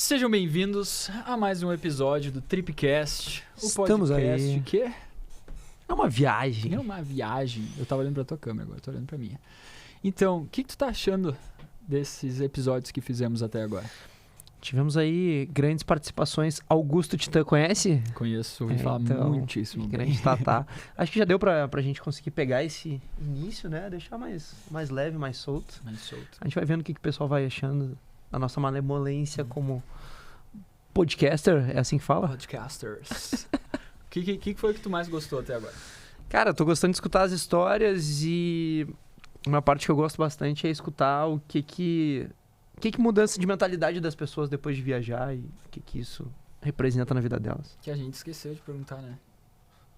Sejam bem-vindos a mais um episódio do Tripcast. O Estamos podcast aí. que É uma viagem. é uma viagem. Eu tava olhando pra tua câmera agora, tô olhando pra minha. Então, o que tu tá achando desses episódios que fizemos até agora? Tivemos aí grandes participações. Augusto Titã, conhece? Conheço, ouvi É, falar então, muitíssimo bem. Grande Tatá. Acho que já deu pra gente conseguir pegar esse início, né? Deixar mais leve, mais solto. Mais solto. A gente vai vendo o que o pessoal vai achando da nossa malemolência como podcaster, é assim que fala? Podcasters. O que foi que tu mais gostou até agora? Cara, eu tô gostando de escutar as histórias e uma parte que eu gosto bastante é escutar o que mudança de mentalidade das pessoas depois de viajar e o que isso representa na vida delas. Que a gente esqueceu de perguntar, né?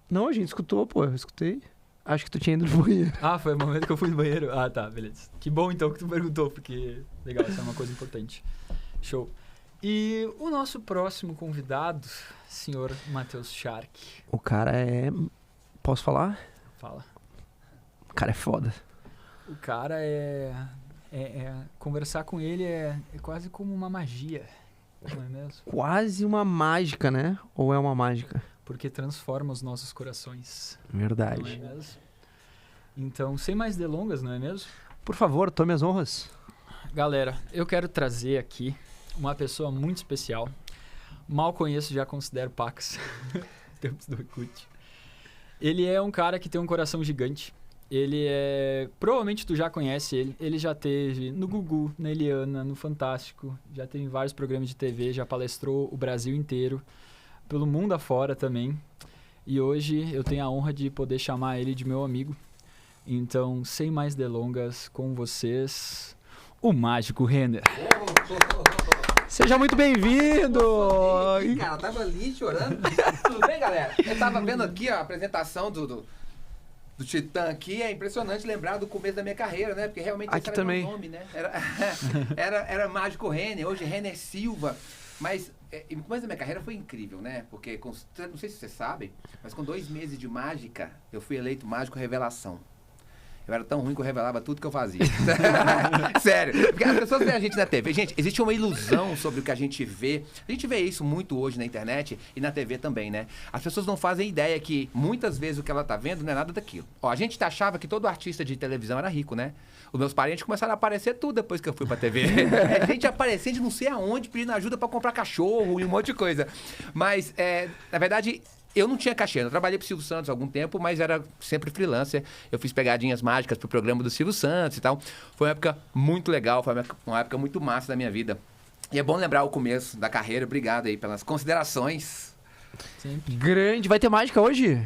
Não, a gente escutou, pô, eu escutei. Acho que tu tinha ido no banheiro. Ah, foi o momento que eu fui no banheiro? Ah, tá, beleza. Que bom então que tu perguntou, porque legal, isso é uma coisa importante. Show. E o nosso próximo convidado, senhor Matheus Shark. O cara é... Posso falar? Fala. O cara é foda. O cara conversar com ele é quase como uma magia, não é mesmo? Quase uma mágica, né? Ou é uma mágica? Porque transforma os nossos corações, Verdade. não é mesmo? Então, sem mais delongas, não é mesmo? Por favor, tome as honras. Galera, eu quero trazer aqui uma pessoa muito especial. Mal conheço, já considero Pax. Tempos do Orkut. Ele é um cara que tem um coração gigante. Ele é... Provavelmente tu já conhece ele. Ele já teve no Gugu, na Eliana, no Fantástico. Já teve em vários programas de TV. Já palestrou o Brasil inteiro. Pelo mundo afora também. E hoje eu tenho a honra de poder chamar ele de meu amigo. Então, sem mais delongas, com vocês, o Mágico Renner. Seja muito bem-vindo! Ih, cara, eu tava ali chorando. Tudo bem, galera? Eu tava vendo aqui ó, a apresentação do Titã aqui. É impressionante lembrar do começo da minha carreira, né? Porque realmente Aqui esse era também. meu nome, né? Era Mágico Renner, hoje Renner Silva. Mas o começo da minha carreira foi incrível, né? Porque, não sei se vocês sabem, mas com 2 meses de mágica, eu fui eleito Mágico Revelação. Eu era tão ruim que eu revelava tudo que eu fazia. Sério. Porque as pessoas veem a gente na TV. Gente, existe uma ilusão sobre o que a gente vê. A gente vê isso muito hoje na internet e na TV também, né? As pessoas não fazem ideia que muitas vezes o que ela tá vendo não é nada daquilo. Ó, a gente achava que todo artista de televisão era rico, né? Os meus parentes começaram a aparecer tudo depois que eu fui pra TV. É gente aparecendo de não sei aonde, pedindo ajuda pra comprar cachorro e um monte de coisa. Mas, na verdade... Eu não tinha cachê, eu trabalhei pro Silvio Santos há algum tempo, mas era sempre freelancer. Eu fiz pegadinhas mágicas pro programa do Silvio Santos e tal. Foi uma época muito legal, foi uma época muito massa da minha vida. E é bom lembrar o começo da carreira. Obrigado aí pelas considerações. Sempre. Grande. Vai ter mágica hoje?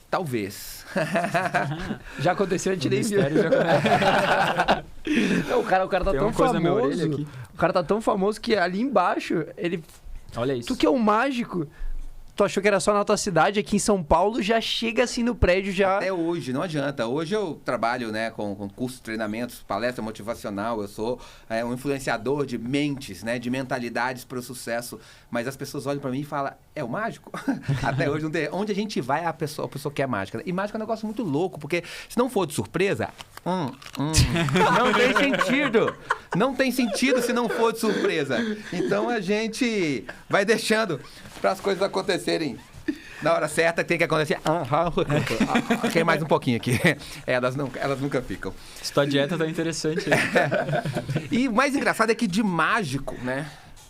Talvez. Já aconteceu, a gente O nem viu. mistério já começa. Não, o cara tá Tem tão uma coisa na minha orelha famoso. aqui. O cara tá tão famoso que ali embaixo, ele... Olha isso. Tu que é um mágico... Tu achou que era só na tua cidade, aqui em São Paulo, já chega assim no prédio, já... Até hoje, não adianta. Hoje eu trabalho, né, com cursos, treinamentos, palestra motivacional. Eu sou um influenciador de mentes, né, de mentalidades para o sucesso. Mas as pessoas olham para mim e falam, é o mágico? Até hoje não tem. Onde a gente vai, a pessoa quer mágica. E mágica é um negócio muito louco, porque se não for de surpresa... não tem sentido. Não tem sentido se não for de surpresa. Então a gente vai deixando para as coisas acontecerem na hora certa, que tem que acontecer. Quer mais um pouquinho aqui. Elas nunca ficam. Se tua dieta tá interessante aí. E o mais engraçado é que de mágico, né?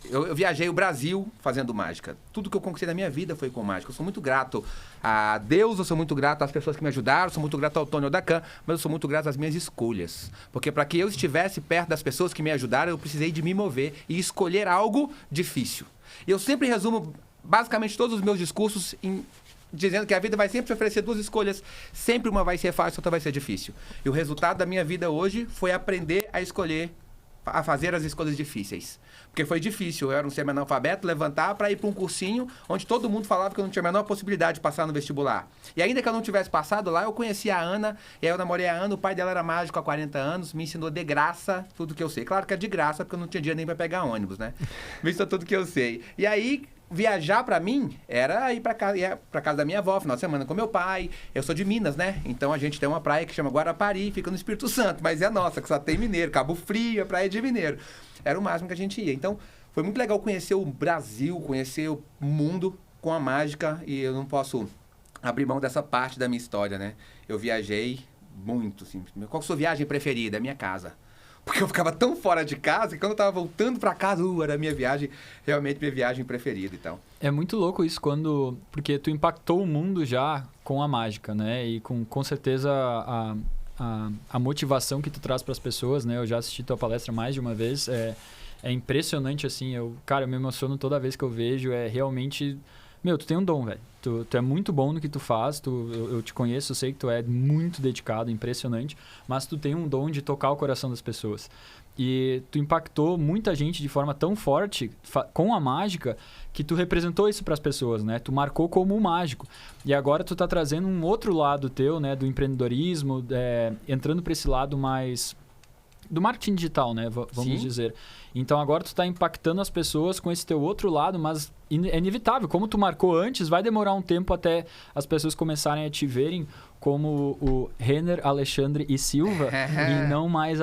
Eu viajei o Brasil fazendo mágica. Tudo que eu conquistei na minha vida foi com mágica. Eu sou muito grato a Deus, eu sou muito grato às pessoas que me ajudaram, eu sou muito grato ao Tony Odacan, mas eu sou muito grato às minhas escolhas. Porque para que eu estivesse perto das pessoas que me ajudaram, eu precisei de me mover e escolher algo difícil. E eu sempre resumo basicamente todos os meus discursos dizendo que a vida vai sempre te oferecer 2 escolhas. Sempre uma vai ser fácil, outra vai ser difícil. E o resultado da minha vida hoje foi aprender a escolher, a fazer as escolhas difíceis. Porque foi difícil, eu era um semi-analfabeto, levantar para ir para um cursinho onde todo mundo falava que eu não tinha a menor possibilidade de passar no vestibular. E ainda que eu não tivesse passado lá, eu conheci a Ana, e aí eu namorei a Ana, o pai dela era mágico há 40 anos, me ensinou de graça tudo que eu sei. Claro que é de graça, porque eu não tinha dinheiro nem para pegar ônibus, né? Me ensinou tudo que eu sei. E aí... Viajar pra mim era ir pra casa da minha avó, final de semana com meu pai. Eu sou de Minas, né? Então a gente tem uma praia que chama Guarapari, fica no Espírito Santo, mas é nossa, que só tem mineiro. Cabo Frio, a praia de mineiro. Era o máximo que a gente ia. Então, foi muito legal conhecer o Brasil, conhecer o mundo com a mágica, e eu não posso abrir mão dessa parte da minha história, né? Eu viajei muito, assim. Qual que é a sua viagem preferida? É minha casa. Porque eu ficava tão fora de casa que quando eu tava voltando pra casa, era a minha viagem, realmente minha viagem preferida e tal. É muito louco isso porque tu impactou o mundo já com a mágica, né? E com certeza a motivação que tu traz para as pessoas, né? Eu já assisti tua palestra mais de uma vez, é impressionante, assim, eu me emociono toda vez que eu vejo, é realmente... Meu, tu tem um dom, velho. Tu é muito bom no que tu faz, eu te conheço, eu sei que tu é muito dedicado, impressionante, mas tu tem um dom de tocar o coração das pessoas. E tu impactou muita gente de forma tão forte com a mágica que tu representou isso para as pessoas, né? Tu marcou como um mágico. E agora tu tá trazendo um outro lado teu, né? Do empreendedorismo, entrando para esse lado mais... do marketing digital, né? Vamos dizer. Então agora tu tá impactando as pessoas com esse teu outro lado, mas é inevitável. Como tu marcou antes, vai demorar um tempo até as pessoas começarem a te verem como o Renner, Alexandre e Silva e não mais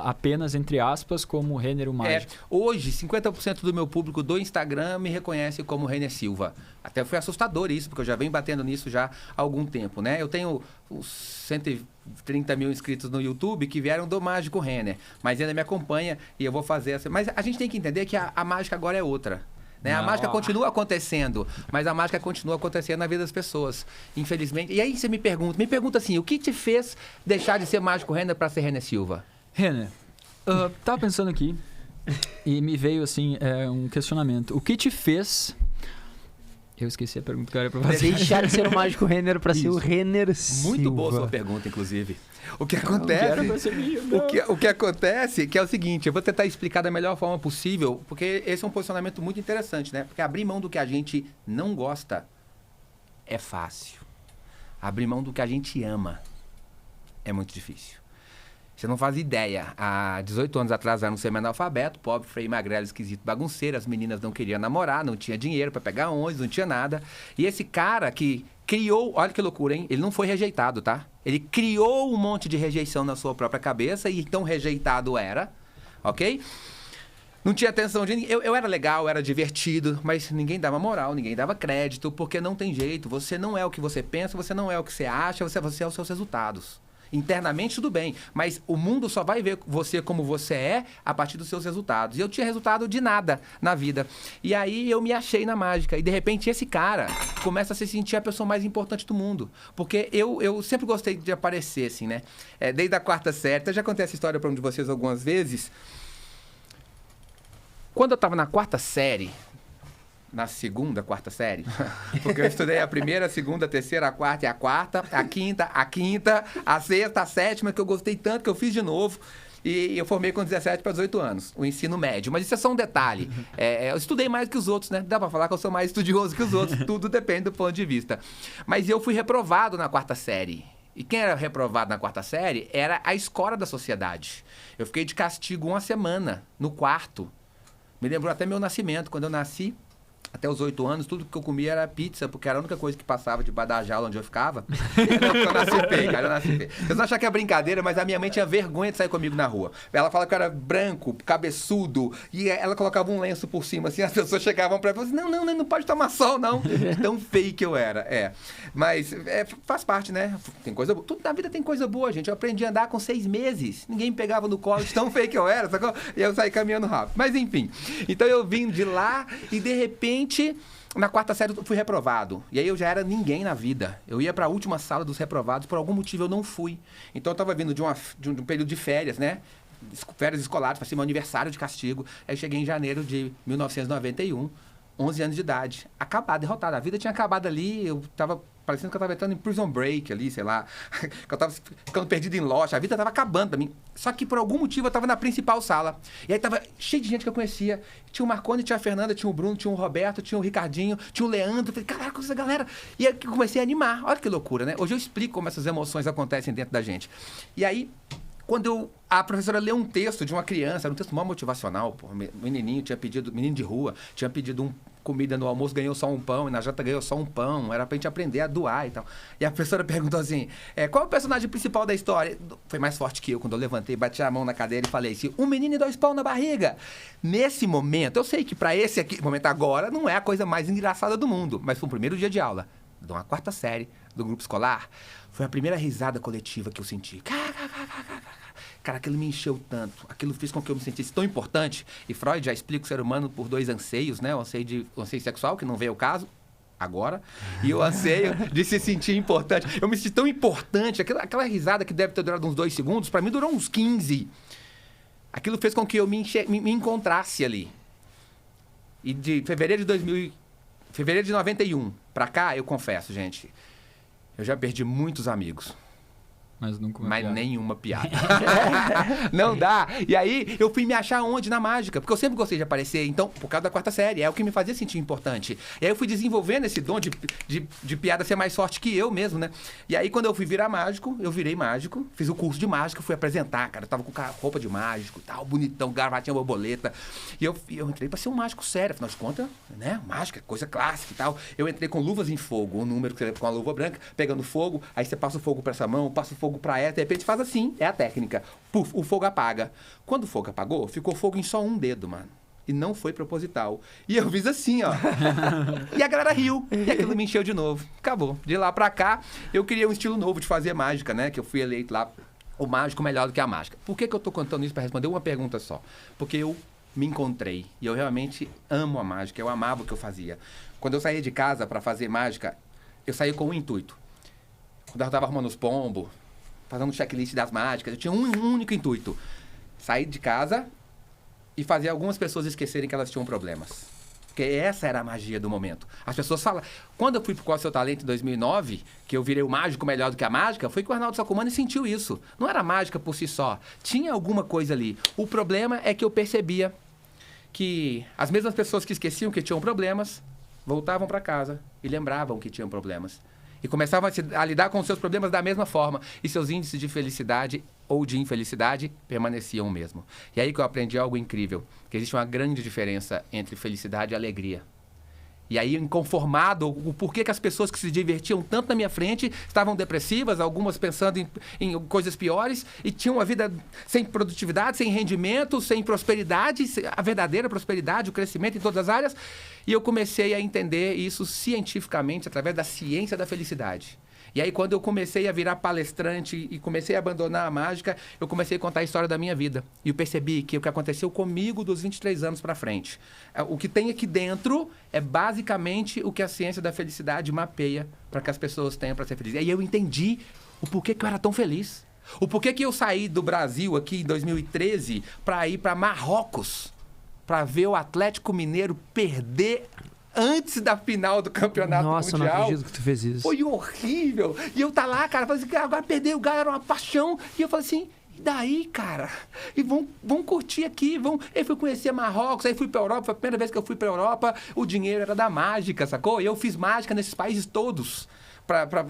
apenas, entre aspas, como o Renner o Mágico. Hoje, 50% do meu público do Instagram me reconhece como Renner Silva. Até foi assustador isso, porque eu já venho batendo nisso já há algum tempo, né? Eu tenho os 130 mil inscritos no YouTube que vieram do Mágico Renner, mas ainda me acompanha e eu vou fazer essa... Mas a gente tem que entender que a mágica agora é outra. Né? A mágica continua acontecendo, mas a mágica continua acontecendo na vida das pessoas, infelizmente. E aí você me pergunta assim, o que te fez deixar de ser Mágico Renner para ser Renner Silva? Renner, tava pensando aqui e me veio assim um questionamento. O que te fez... Eu esqueci a pergunta que eu era pra fazer. Deixar de ser o Mágico Renner para ser o Renner Silva. Muito boa sua pergunta, inclusive. O que acontece... O que acontece que é o seguinte, eu vou tentar explicar da melhor forma possível, porque esse é um posicionamento muito interessante, né? Porque abrir mão do que a gente não gosta é fácil. Abrir mão do que a gente ama é muito difícil. Você não faz ideia. Há 18 anos atrás eu era um semi-analfabeto, pobre, feio, magrelo, esquisito, bagunceiro. As meninas não queriam namorar, não tinha dinheiro para pegar ônibus, não tinha nada. E esse cara que criou... Olha que loucura, hein? Ele não foi rejeitado, tá? Ele criou um monte de rejeição na sua própria cabeça e então rejeitado era, ok? Não tinha atenção de ninguém. Eu era legal, eu era divertido, mas ninguém dava moral, ninguém dava crédito, porque não tem jeito. Você não é o que você pensa, você não é o que você acha, você é os seus resultados. Internamente, tudo bem, mas o mundo só vai ver você como você é a partir dos seus resultados. E eu tinha resultado de nada na vida. E aí eu me achei na mágica. E de repente esse cara começa a se sentir a pessoa mais importante do mundo. Porque eu sempre gostei de aparecer, assim, né? Desde a 4ª série. Até já contei essa história para um de vocês algumas vezes. Quando eu estava na 4ª série... Na 2ª, 4ª série. Porque eu estudei a 1ª, a 2ª, a 3ª, a 4ª e a 4ª, a 5ª, a 6ª, a 7ª, que eu gostei tanto que eu fiz de novo. E eu formei com 17 para 18 anos, o ensino médio. Mas isso é só um detalhe. Eu estudei mais que os outros, né? Dá para falar que eu sou mais estudioso que os outros. Tudo depende do ponto de vista. Mas eu fui reprovado na 4ª série. E quem era reprovado na 4ª série era a escola da sociedade. Eu fiquei de castigo 1 semana, no quarto. Me lembrou até meu nascimento, quando eu nasci. Até os 8 anos, tudo que eu comia era pizza, porque era a única coisa que passava debaixo da jaula onde eu ficava. Eu nasci feio, cara, eu nasci feio. Vocês não acham que é brincadeira, mas a minha mãe tinha vergonha de sair comigo na rua. Ela fala que eu era branco, cabeçudo, e ela colocava um lenço por cima, assim, as pessoas chegavam pra ela e falavam assim, não pode tomar sol, não. Tão feio que eu era, Mas faz parte, né? Tem coisa boa. Tudo na vida tem coisa boa, gente. Eu aprendi a andar com 6 meses. Ninguém me pegava no colo de tão feio que eu era, sacou? E eu saí caminhando rápido. Mas enfim. Então eu vim de lá e de repente... Na 4ª série eu fui reprovado. E aí eu já era ninguém na vida. Eu ia para a última sala dos reprovados, por algum motivo eu não fui. Então eu estava vindo de um período de férias, né? Férias escolares, para ser meu aniversário de castigo. Aí cheguei em janeiro de 1991, 11 anos de idade. Acabado, derrotado. A vida tinha acabado ali, eu estava parecendo que eu estava entrando em Prison Break ali, sei lá. Que eu estava ficando perdido em loja. A vida estava acabando para mim. Só que por algum motivo eu estava na principal sala. E aí estava cheio de gente que eu conhecia. Tinha o Marconi, tinha a Fernanda, tinha o Bruno, tinha o Roberto, tinha o Ricardinho, tinha o Leandro. Eu falei, caraca, essa galera. E aí eu comecei a animar. Olha que loucura, né? Hoje eu explico como essas emoções acontecem dentro da gente. E aí, Quando a professora leu um texto de uma criança, era um texto mó motivacional, pô, menininho menino de rua, tinha pedido comida no almoço, ganhou só um pão, e na janta ganhou só um pão, era pra gente aprender a doar e tal. E a professora perguntou assim, qual é o personagem principal da história? Foi mais forte que eu, quando eu levantei, bati a mão na cadeira e falei assim, 1 menino e 2 pão na barriga. Nesse momento, eu sei que pra esse aqui, momento agora, não é a coisa mais engraçada do mundo, mas foi o primeiro dia de aula, de uma 4ª série, do grupo escolar, foi a primeira risada coletiva que eu senti. Cara, aquilo me encheu tanto, aquilo fez com que eu me sentisse tão importante. E Freud já explica o ser humano por 2 anseios, né? O anseio sexual, que não veio ao caso agora, e o anseio de se sentir importante. Eu me senti tão importante, aquela risada que deve ter durado uns 2 segundos, pra mim durou uns 15. Aquilo fez com que eu me encontrasse ali. E de fevereiro de 91 pra cá, eu confesso, gente, eu já perdi muitos amigos. Mas nunca nenhuma piada. Não dá. E aí, eu fui me achar onde? Na mágica. Porque eu sempre gostei de aparecer. Então, por causa da 4ª série, é o que me fazia sentir importante. E aí, eu fui desenvolvendo esse dom de piada ser mais forte que eu mesmo, né? E aí, quando eu fui virar mágico, eu virei mágico. Fiz o curso de mágica, fui apresentar, cara. Eu tava com roupa de mágico, tal, bonitão, gravatinha borboleta. E eu entrei pra ser um mágico sério. Afinal de contas, né? Mágica, coisa clássica e tal. Eu entrei com luvas em fogo. Um número que você leva com a luva branca, pegando fogo. Aí você passa o fogo pra essa mão, passa o fogo pra essa, de repente faz assim, é a técnica. Puf, o fogo apaga. Quando o fogo apagou, ficou fogo em só um dedo, mano. E não foi proposital. E eu fiz assim, ó. E a galera riu. E aquilo me encheu de novo. Acabou. De lá pra cá, eu criei um estilo novo de fazer mágica, né? Que eu fui eleito lá, o mágico melhor do que a mágica. Por que eu tô contando isso pra responder uma pergunta só? Porque eu me encontrei. E eu realmente amo a mágica. Eu amava o que eu fazia. Quando eu saía de casa pra fazer mágica, eu saía com um intuito. Quando eu tava arrumando os pombos, fazendo um checklist das mágicas, eu tinha um único intuito. Sair de casa e fazer algumas pessoas esquecerem que elas tinham problemas. Porque essa era a magia do momento. As pessoas falam... Quando eu fui pro Qual é o Seu Talento em 2009, que eu virei o mágico melhor do que a mágica, foi que o Arnaldo Sacomani sentiu isso. Não era mágica por si só. Tinha alguma coisa ali. O problema é que eu percebia que as mesmas pessoas que esqueciam que tinham problemas, voltavam para casa e lembravam que tinham problemas. E começavam a lidar com os seus problemas da mesma forma. E seus índices de felicidade ou de infelicidade permaneciam o mesmo. E aí que eu aprendi algo incrível. Que existe uma grande diferença entre felicidade e alegria. E aí, inconformado, o porquê que as pessoas que se divertiam tanto na minha frente estavam depressivas, algumas pensando em coisas piores, e tinham uma vida sem produtividade, sem rendimento, sem prosperidade, a verdadeira prosperidade, o crescimento em todas as áreas. E eu comecei a entender isso cientificamente, através da ciência da felicidade. E aí, quando eu comecei a virar palestrante e comecei a abandonar a mágica, eu comecei a contar a história da minha vida. E eu percebi que o que aconteceu comigo dos 23 anos para frente. O que tem aqui dentro é basicamente o que a ciência da felicidade mapeia para que as pessoas tenham para ser felizes. E aí eu entendi o porquê que eu era tão feliz. O porquê que eu saí do Brasil aqui em 2013 para ir para Marrocos, para ver o Atlético Mineiro perder antes da final do campeonato mundial. Nossa, eu não acredito que tu fez isso. Foi horrível. E eu tá lá, cara, falei assim, agora perdeu, o Galo era uma paixão. E eu falei assim, e daí, cara? E vão curtir aqui, vão... Aí fui conhecer Marrocos, aí fui pra Europa, foi a primeira vez que eu fui pra Europa, o dinheiro era da mágica, sacou? E eu fiz mágica nesses países todos pra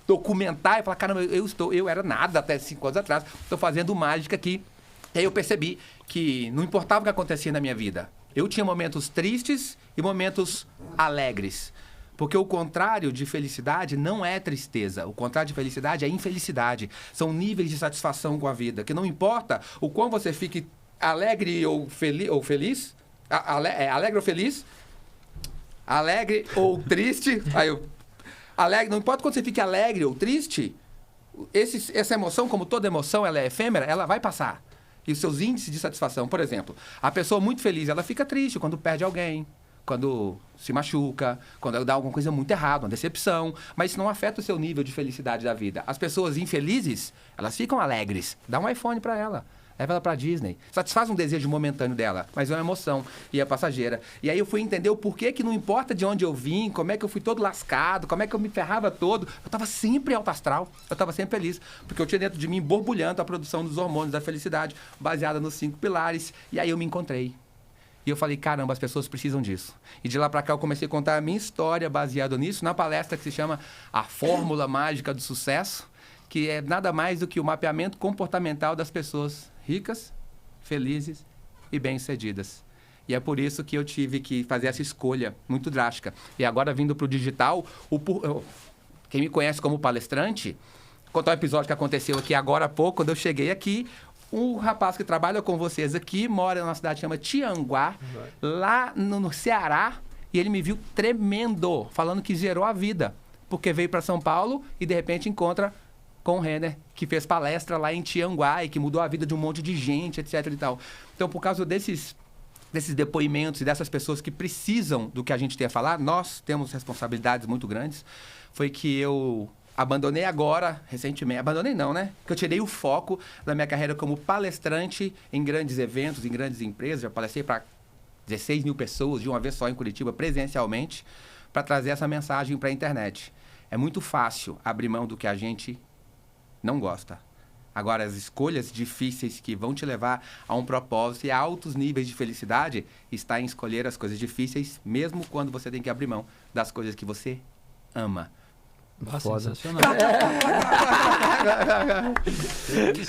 documentar e falar, caramba, eu era nada até 5 anos atrás, tô fazendo mágica aqui. E aí eu percebi que não importava o que acontecia na minha vida. Eu tinha momentos tristes e momentos alegres. Porque o contrário de felicidade não é tristeza. O contrário de felicidade é infelicidade. São níveis de satisfação com a vida. Que não importa o quão você fique alegre ou feliz. Alegre ou feliz. Alegre ou triste. Alegre, não importa quando você fique alegre ou triste. Essa emoção, como toda emoção, ela é efêmera, ela vai passar. E os seus índices de satisfação, por exemplo, a pessoa muito feliz, ela fica triste quando perde alguém, quando se machuca, quando dá alguma coisa muito errada, uma decepção, mas isso não afeta o seu nível de felicidade da vida. As pessoas infelizes, elas ficam alegres. Dá um iPhone para ela, leva ela pra Disney. Satisfaz um desejo momentâneo dela, mas é uma emoção e é passageira. E aí eu fui entender o porquê que não importa de onde eu vim, como é que eu fui todo lascado, como é que eu me ferrava todo. Eu tava sempre alto astral, eu tava sempre feliz, porque eu tinha dentro de mim borbulhando a produção dos hormônios da felicidade, baseada nos 5 pilares. E aí eu me encontrei. E eu falei, caramba, as pessoas precisam disso. E de lá pra cá eu comecei a contar a minha história baseada nisso, na palestra que se chama A Fórmula Mágica do Sucesso, que é nada mais do que o mapeamento comportamental das pessoas ricas, felizes e bem-sucedidas. E é por isso que eu tive que fazer essa escolha muito drástica. E agora, vindo para o digital, quem me conhece como palestrante, contar um episódio que aconteceu aqui agora há pouco, quando eu cheguei aqui, um rapaz que trabalha com vocês aqui, mora numa cidade que chama Tianguá, lá no Ceará, e ele me viu tremendo, falando que zerou a vida, porque veio para São Paulo e, de repente, encontra com o Renner, que fez palestra lá em Tianguá e que mudou a vida de um monte de gente, etc. e tal. Então, por causa desses depoimentos e dessas pessoas que precisam do que a gente tem a falar, nós temos responsabilidades muito grandes, foi que eu abandonei agora, recentemente, abandonei não, né? Que eu tirei o foco da minha carreira como palestrante em grandes eventos, em grandes empresas, já palestrei para 16 mil pessoas de uma vez só em Curitiba, presencialmente, para trazer essa mensagem para a internet. É muito fácil abrir mão do que a gente não gosta. Agora, as escolhas difíceis que vão te levar a um propósito e a altos níveis de felicidade está em escolher as coisas difíceis, mesmo quando você tem que abrir mão das coisas que você ama. Sensacional.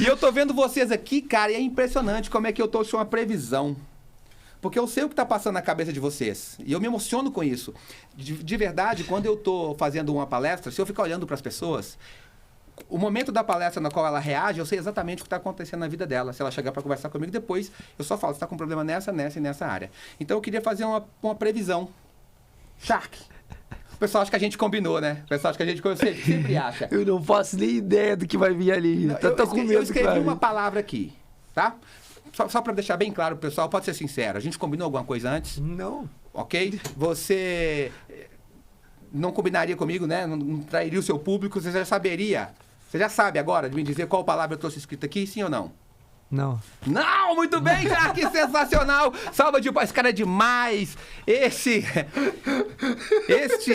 E eu tô vendo vocês aqui, cara, e é impressionante como é que eu trouxe uma previsão. Porque eu sei o que está passando na cabeça de vocês. E eu me emociono com isso. De verdade, quando eu tô fazendo uma palestra, se eu ficar olhando para as pessoas, o momento da palestra na qual ela reage, eu sei exatamente o que está acontecendo na vida dela. Se ela chegar para conversar comigo depois, eu só falo, você está com problema nessa e nessa área. Então eu queria fazer uma previsão. Shark. O pessoal acha que a gente combinou, né? O pessoal acha que a gente sempre acha. Eu não faço nem ideia do que vai vir ali. Não, eu escrevi uma palavra aqui, tá? Só para deixar bem claro pro pessoal, pode ser sincero. A gente combinou alguma coisa antes? Não. Ok? Você não combinaria comigo, né? Não trairia o seu público, você já saberia. Você já sabe agora de me dizer qual palavra eu trouxe escrita aqui, sim ou não? Não. Não, muito bem, cara, que sensacional. Salva de palmas, esse cara é demais. Este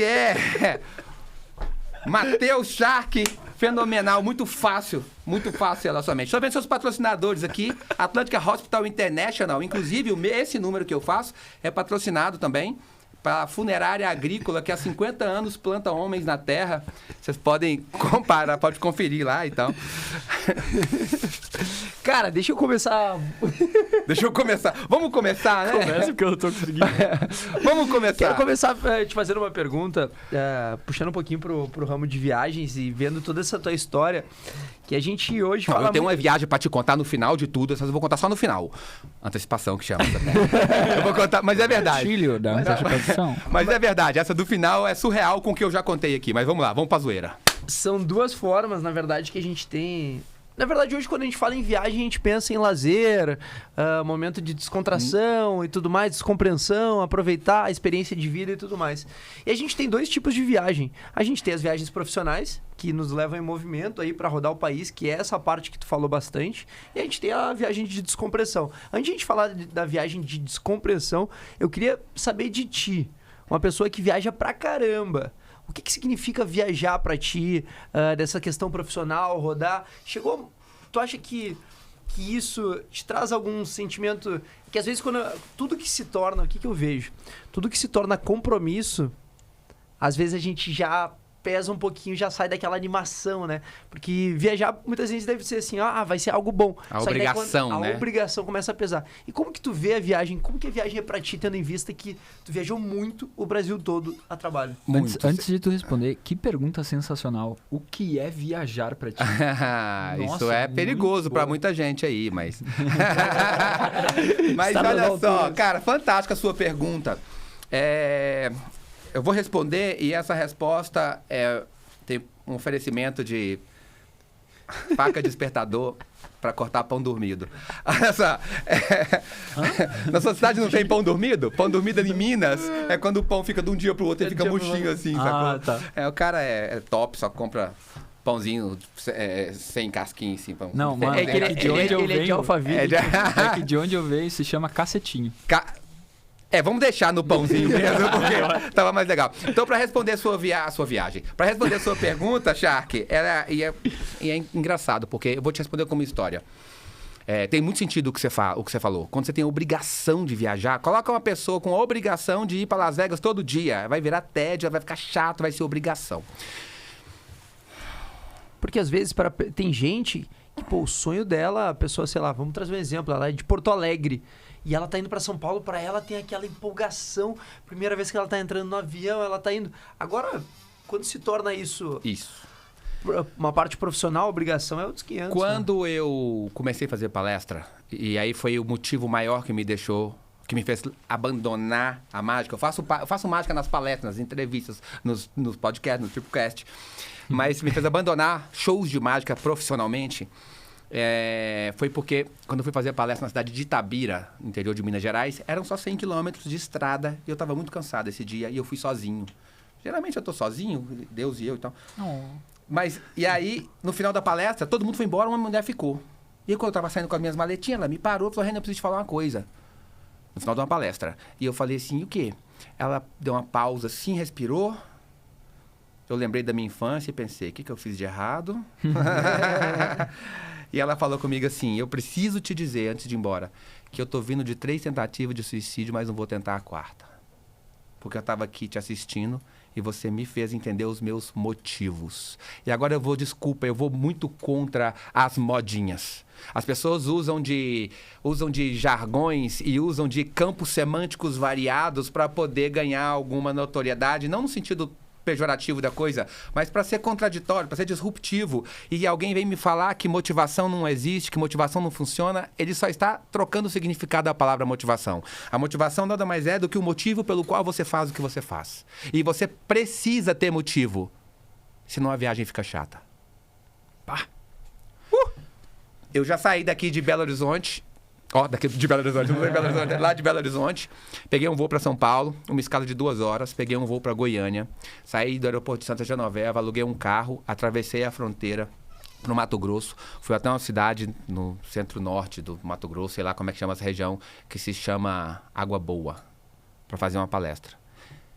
é Matheus Shark, fenomenal, muito fácil relacionamento. Estou vendo seus patrocinadores aqui, Atlântica Hospital International, inclusive esse número que eu faço é patrocinado também para a funerária agrícola que há 50 anos planta homens na terra. Vocês podem comparar, pode conferir lá e tal. Cara, deixa eu começar. Vamos começar, né? Começa porque eu não tô conseguindo. Vamos começar. Quero começar te fazendo uma pergunta, puxando um pouquinho pro ramo de viagens e vendo toda essa tua história, que a gente hoje fala... Eu tenho uma viagem para te contar no final de tudo, essas eu vou contar só no final. Antecipação que chama. Eu vou contar, mas é verdade. Filho da antecipação. Mas é verdade, essa do final é surreal com o que eu já contei aqui, mas vamos lá, vamos pra zoeira. São duas formas, na verdade, que a gente tem... Na verdade, hoje, quando a gente fala em viagem, a gente pensa em lazer, momento de descontração e tudo mais, descompreensão, aproveitar a experiência de vida e tudo mais. E a gente tem dois tipos de viagem. A gente tem as viagens profissionais, que nos levam em movimento aí para rodar o país, que é essa parte que tu falou bastante. E a gente tem a viagem de descompressão. Antes de a gente falar da viagem de descompressão, eu queria saber de ti, uma pessoa que viaja pra caramba. O que significa viajar pra ti, dessa questão profissional, rodar? Tu acha que isso te traz algum sentimento... Que às vezes, tudo que se torna... O que eu vejo? Tudo que se torna compromisso, às vezes a gente já pesa um pouquinho, já sai daquela animação, né? Porque viajar muitas vezes deve ser assim, vai ser algo bom. A obrigação, né? A obrigação começa a pesar. E como que tu vê a viagem? Como que a viagem é pra ti, tendo em vista que tu viajou muito o Brasil todo a trabalho? Antes de tu responder, que pergunta sensacional. O que é viajar pra ti? Nossa, isso é perigoso pra muita gente aí, mas... Mas olha só, cara, fantástica a sua pergunta. Eu vou responder e essa resposta tem um oferecimento de faca despertador para cortar pão dormido. Olha só, na sua cidade não tem pão dormido? Pão dormido em Minas é quando o pão fica de um dia pro outro e fica murchinho assim, sacou? Tá. O cara é top, só compra pãozinho sem casquinha assim. Pão. Não, mano, ele é de Alphaville. É que de onde eu venho se chama cacetinho. Vamos deixar no pãozinho mesmo, porque tava mais legal. Então, para responder a sua viagem, para responder a sua pergunta, Shark, é engraçado, porque eu vou te responder como história. Tem muito sentido o que você falou. Quando você tem a obrigação de viajar, coloca uma pessoa com a obrigação de ir para Las Vegas todo dia. Vai virar tédio, vai ficar chato, vai ser obrigação. Porque às vezes tem gente que, pô, o sonho dela, a pessoa, sei lá, vamos trazer um exemplo, ela é de Porto Alegre e ela tá indo pra São Paulo, pra ela tem aquela empolgação, primeira vez que ela tá entrando no avião, ela tá indo... Agora, quando se torna isso uma parte profissional, obrigação, é outros 500. Quando eu comecei a fazer palestra, e aí foi o motivo maior que me fez abandonar a mágica. Eu faço mágica nas palestras, nas entrevistas, nos podcasts, no Triplecast. Mas me fez abandonar shows de mágica profissionalmente. Foi porque, quando eu fui fazer a palestra na cidade de Itabira, no interior de Minas Gerais, eram só 100 quilômetros de estrada e eu estava muito cansado esse dia e eu fui sozinho. Geralmente eu tô sozinho, Deus e eu e tal. Mas, e aí, no final da palestra, todo mundo foi embora, uma mulher ficou. E aí, quando eu tava saindo com as minhas maletinhas, ela me parou e falou, Renan, eu preciso te falar uma coisa. No final de uma palestra. E eu falei assim, o quê? Ela deu uma pausa assim, respirou. Eu lembrei da minha infância e pensei, o que eu fiz de errado? E ela falou comigo assim, eu preciso te dizer, antes de ir embora, que eu tô vindo de 3 tentativas de suicídio, mas não vou tentar a 4ª. Porque eu tava aqui te assistindo e você me fez entender os meus motivos. E agora eu vou muito contra as modinhas. As pessoas usam de jargões e usam de campos semânticos variados para poder ganhar alguma notoriedade, não no sentido pejorativo da coisa, mas para ser contraditório, para ser disruptivo. E alguém vem me falar que motivação não existe, que motivação não funciona, ele só está trocando o significado da palavra motivação. A motivação nada mais é do que o motivo pelo qual você faz o que você faz. E você precisa ter motivo, senão a viagem fica chata. Pá. Eu já saí daqui de Belo Horizonte. Daqui de Belo Horizonte, não é Belo Horizonte, lá de Belo Horizonte. Peguei um voo para São Paulo, uma escala de 2 horas. Peguei um voo para Goiânia. Saí do aeroporto de Santa Genoveva, aluguei um carro, atravessei a fronteira no Mato Grosso. Fui até uma cidade no centro-norte do Mato Grosso, sei lá como é que chama essa região, que se chama Água Boa, para fazer uma palestra.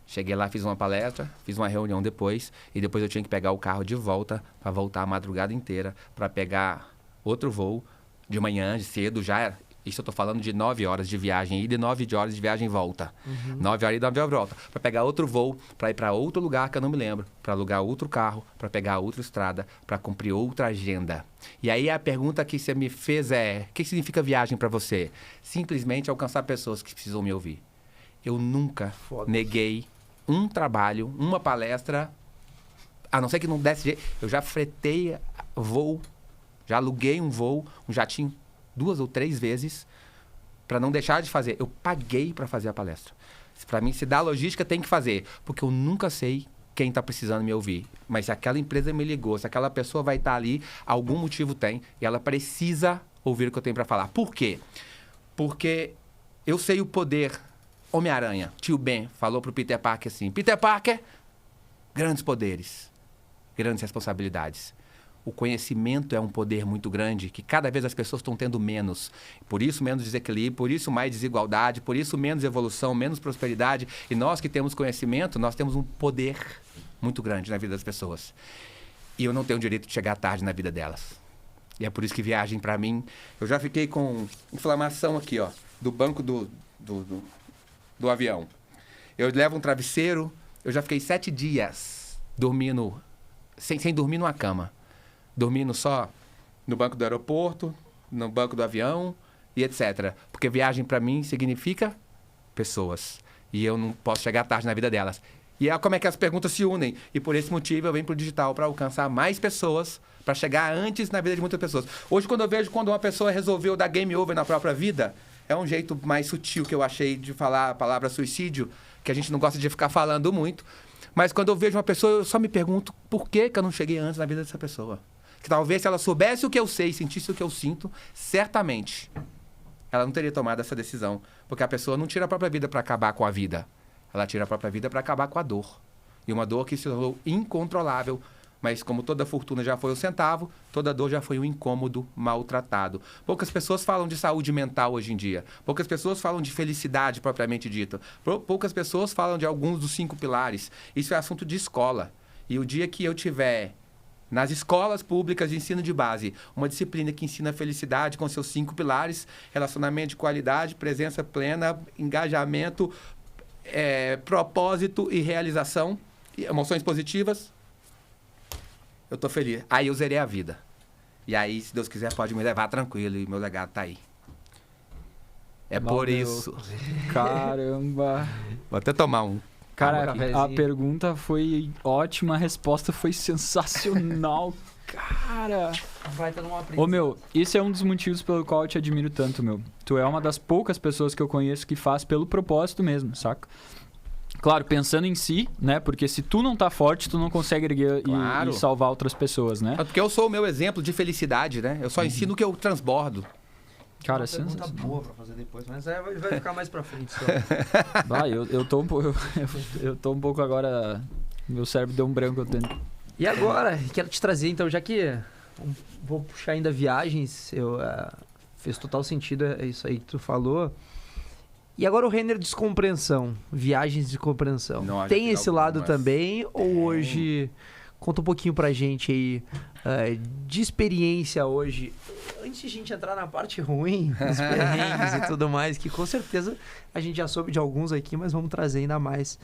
Cheguei lá, fiz uma palestra, fiz uma reunião depois, e depois eu tinha que pegar o carro de volta, para voltar a madrugada inteira, para pegar outro voo de manhã, de cedo, já... Isso eu tô falando de 9 horas de viagem ida e 9 horas de viagem volta. 9 horas ida e 9 horas de volta. Para pegar outro voo, para ir para outro lugar que eu não me lembro, para alugar outro carro, para pegar outra estrada, para cumprir outra agenda. E aí a pergunta que você me fez é, o que significa viagem para você? Simplesmente alcançar pessoas que precisam me ouvir. Eu nunca neguei um trabalho, uma palestra, a não ser que não desse jeito. Eu já fretei voo, já aluguei um voo, um jatinho, 2 ou 3 vezes, para não deixar de fazer. Eu paguei para fazer a palestra. Para mim, se dá logística, tem que fazer. Porque eu nunca sei quem está precisando me ouvir. Mas se aquela empresa me ligou, se aquela pessoa vai estar ali, algum motivo tem. E ela precisa ouvir o que eu tenho para falar. Por quê? Porque eu sei o poder. Homem-Aranha, tio Ben, falou pro Peter Parker assim, Peter Parker, grandes poderes, grandes responsabilidades. O conhecimento é um poder muito grande, que cada vez as pessoas estão tendo menos. Por isso, menos desequilíbrio, por isso, mais desigualdade, por isso, menos evolução, menos prosperidade. E nós que temos conhecimento, nós temos um poder muito grande na vida das pessoas. E eu não tenho o direito de chegar tarde na vida delas. E é por isso que viagem, para mim... Eu já fiquei com inflamação aqui, ó, do banco do avião. Eu levo um travesseiro, eu já fiquei 7 dias dormindo, sem dormir numa cama. Dormindo só no banco do aeroporto, no banco do avião e etc. Porque viagem para mim significa pessoas. E eu não posso chegar tarde na vida delas. E é como é que as perguntas se unem. E por esse motivo eu venho pro digital para alcançar mais pessoas, para chegar antes na vida de muitas pessoas. Hoje, quando eu vejo quando uma pessoa resolveu dar game over na própria vida, é um jeito mais sutil que eu achei de falar a palavra suicídio, que a gente não gosta de ficar falando muito. Mas quando eu vejo uma pessoa, eu só me pergunto por que eu não cheguei antes na vida dessa pessoa. Que talvez se ela soubesse o que eu sei, sentisse o que eu sinto, certamente ela não teria tomado essa decisão. Porque a pessoa não tira a própria vida para acabar com a vida. Ela tira a própria vida para acabar com a dor. E uma dor que se tornou incontrolável. Mas como toda fortuna já foi um centavo, toda dor já foi um incômodo maltratado. Poucas pessoas falam de saúde mental hoje em dia. Poucas pessoas falam de felicidade propriamente dita. Poucas pessoas falam de alguns dos 5 pilares. Isso é assunto de escola. E o dia que eu tiver... nas escolas públicas de ensino de base, uma disciplina que ensina a felicidade com seus 5 pilares, relacionamento de qualidade, presença plena, engajamento, propósito e realização, emoções positivas, eu tô feliz. Aí eu zerei a vida. E aí, se Deus quiser, pode me levar tranquilo e meu legado tá aí. É por isso. Caramba. Vou até tomar um. Cara, cafezinho. a pergunta foi ótima, a resposta foi sensacional. Cara. Vai estar numa Ô, meu, isso é um dos motivos pelo qual eu te admiro tanto, meu. Tu é uma das poucas pessoas que eu conheço que faz pelo propósito mesmo, saca? Claro, pensando em si, né? Porque se tu não tá forte, tu não consegue erguer Claro. e salvar outras pessoas, né? É porque eu sou o meu exemplo de felicidade, né? Eu só ensino o que eu transbordo. Cara, uma pergunta sensacional. boa pra fazer depois, mas vai ficar mais pra frente só. Vai, eu tô eu tô um pouco agora... Meu cérebro deu um branco. E agora, quero te trazer, então, já que vou puxar ainda viagens, fez total sentido isso aí que tu falou. E agora o Renner Descompreensão, viagens de compreensão. Nossa, Tem já esse fiz lado algumas. também? Ou hoje, conta um pouquinho pra gente aí, de experiência hoje, antes de a gente entrar na parte ruim, dos perrengues e tudo mais, que com certeza a gente já soube de alguns aqui, mas vamos trazer ainda mais.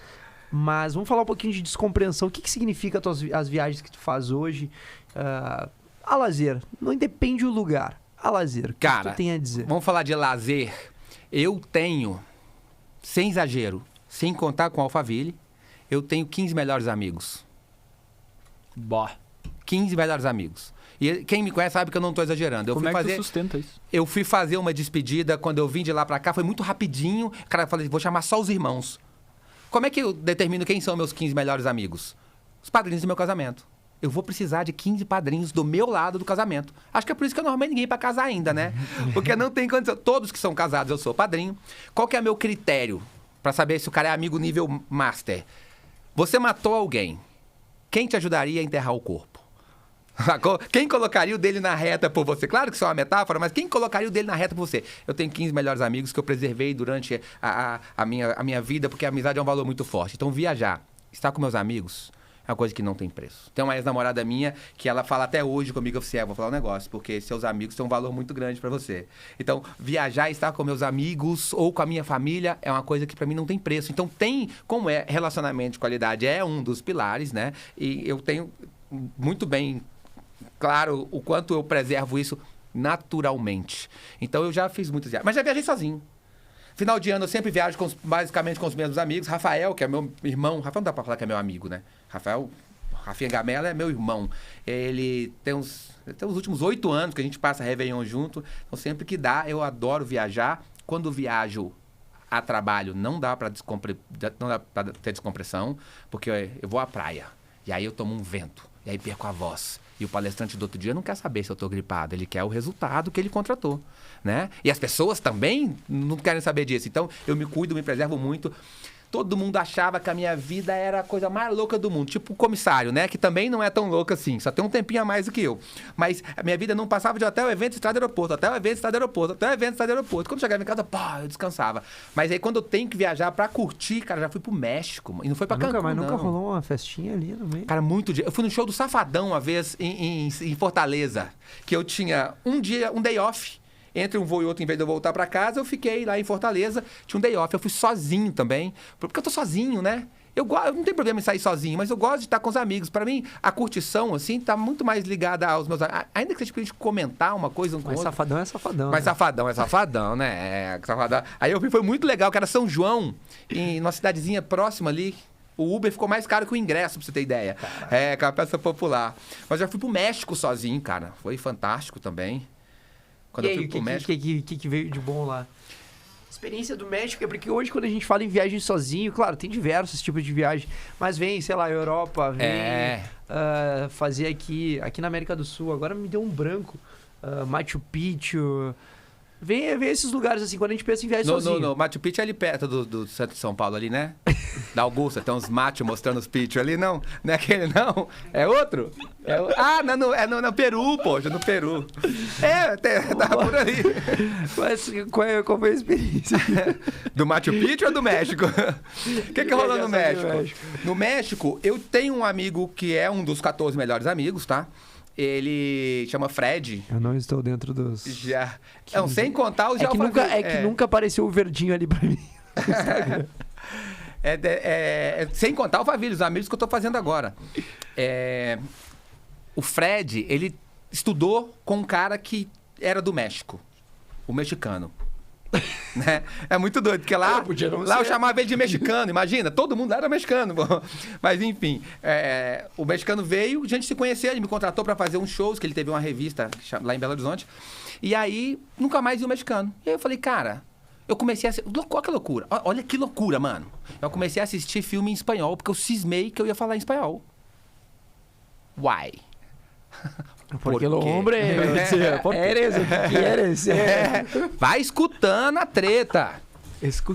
Mas vamos falar um pouquinho de descompreensão. O que significa as viagens que tu faz hoje? A lazer. Não depende do lugar. A lazer. O que Cara, tu tem a dizer? Vamos falar de lazer. Eu tenho, sem exagero, sem contar com Alphaville, eu tenho 15 melhores amigos. Bah. 15 melhores amigos. E quem me conhece sabe que eu não tô exagerando. Como é que tu sustenta isso? Eu fui fazer uma despedida, quando eu vim de lá pra cá, foi muito rapidinho. Cara, eu falei, vou chamar só os irmãos. Como é que eu determino quem são meus 15 melhores amigos? Os padrinhos do meu casamento. Eu vou precisar de 15 padrinhos do meu lado do casamento. Acho que é por isso que eu não arrumei ninguém pra casar ainda, né? Porque não tem condição. Todos que são casados, eu sou padrinho. Qual que é o meu critério pra saber se o cara é amigo nível master? Você matou alguém. Quem te ajudaria a enterrar o corpo? Sacou? Quem colocaria o dele na reta por você? Claro que isso é uma metáfora, mas quem colocaria o dele na reta por você? Eu tenho 15 melhores amigos que eu preservei durante a minha vida, porque a amizade é um valor muito forte. Então, viajar, estar com meus amigos, é uma coisa que não tem preço. Tem uma ex-namorada minha que ela fala até hoje comigo, eu vou falar um negócio, porque seus amigos têm um valor muito grande pra você. Então, viajar, estar com meus amigos ou com a minha família é uma coisa que pra mim não tem preço. Então, como é relacionamento de qualidade, é um dos pilares, né? E eu tenho muito bem claro o quanto eu preservo isso naturalmente. Então, eu já fiz muitas viagens, mas já viajei sozinho. Final de ano eu sempre viajo basicamente com os mesmos amigos. Rafael, que é meu irmão. Rafael não dá pra falar que é meu amigo, né? Rafinha Gamela é meu irmão. Ele tem os últimos 8 anos que a gente passa Réveillon junto. Então sempre que dá, eu adoro viajar. Quando viajo a trabalho, não dá pra ter descompressão, porque eu vou à praia. E aí eu tomo um vento. E aí perco a voz. E o palestrante do outro dia não quer saber se eu tô gripado. Ele quer o resultado que ele contratou, né? E as pessoas também não querem saber disso. Então, eu me cuido, me preservo muito. Todo mundo achava que a minha vida era a coisa mais louca do mundo. Tipo o comissário, né? Que também não é tão louco assim. Só tem um tempinho a mais do que eu. Mas a minha vida não passava de hotel, evento, estrada, aeroporto. Hotel, evento, estrada, aeroporto. Hotel, evento, estrada, aeroporto. Quando eu chegava em casa, pá, eu descansava. Mas aí quando eu tenho que viajar pra curtir, cara, já fui pro México. E não foi pra Cancún, Mas nunca não. rolou uma festinha ali no meio? Cara, eu fui no show do Safadão uma vez em Fortaleza. Que eu tinha um day off. Entre um voo e outro, em vez de eu voltar pra casa, eu fiquei lá em Fortaleza, tinha um day off. Eu fui sozinho também, porque eu tô sozinho, né? Eu não tenho problema em sair sozinho, mas eu gosto de estar com os amigos. Pra mim, a curtição, assim, tá muito mais ligada aos meus amigos. Ainda que seja pra gente comentar uma coisa um com o Mas outro. safadão é safadão. Mas né? safadão é safadão, né? Safadão. Aí eu vi, foi muito legal, que era São João, em uma cidadezinha próxima ali. O Uber ficou mais caro que o ingresso, pra você ter ideia. Caraca. É, com a peça popular. Mas eu já fui pro México sozinho, cara. Foi fantástico também. Quando E eu aí, fui pro México. o que veio de bom lá? Experiência do México é porque hoje, quando a gente fala em viagem sozinho, claro, tem diversos tipos de viagem, mas vem, sei lá, Europa, vem fazer aqui na América do Sul, agora me deu um branco, Machu Picchu. Vem esses lugares assim, quando a gente pensa em viagem sozinho. No, Machu Picchu é ali perto do centro de São Paulo ali, né? Da Augusta, tem uns macho mostrando os Picchu ali, não? Não é aquele, não? É outro? É no Peru, poxa, no Peru. Tá por ali. Mas qual foi a experiência? Do Machu Picchu ou do México? O que rolou no México? No México, eu tenho um amigo que é um dos 14 melhores amigos, tá? Ele chama Fred. Eu não estou dentro dos... Já. Não, sem contar os que nunca apareceu o verdinho ali pra mim. Sem contar o Faville, os amigos que eu tô fazendo agora. o Fred, ele estudou com um cara que era do México, o mexicano. Né? É muito doido, porque lá eu chamava ele de mexicano, imagina, todo mundo lá era mexicano. Mas enfim, o mexicano veio, a gente se conheceu, ele me contratou para fazer uns shows, que ele teve uma revista lá em Belo Horizonte, e aí nunca mais vi o mexicano. E aí eu falei, cara, eu comecei a... Olha que loucura, olha que loucura, mano. Eu comecei a assistir filme em espanhol, porque eu cismei que eu ia falar em espanhol. Why? Porque o hombre eres o que quieres. Vai escutando a treta.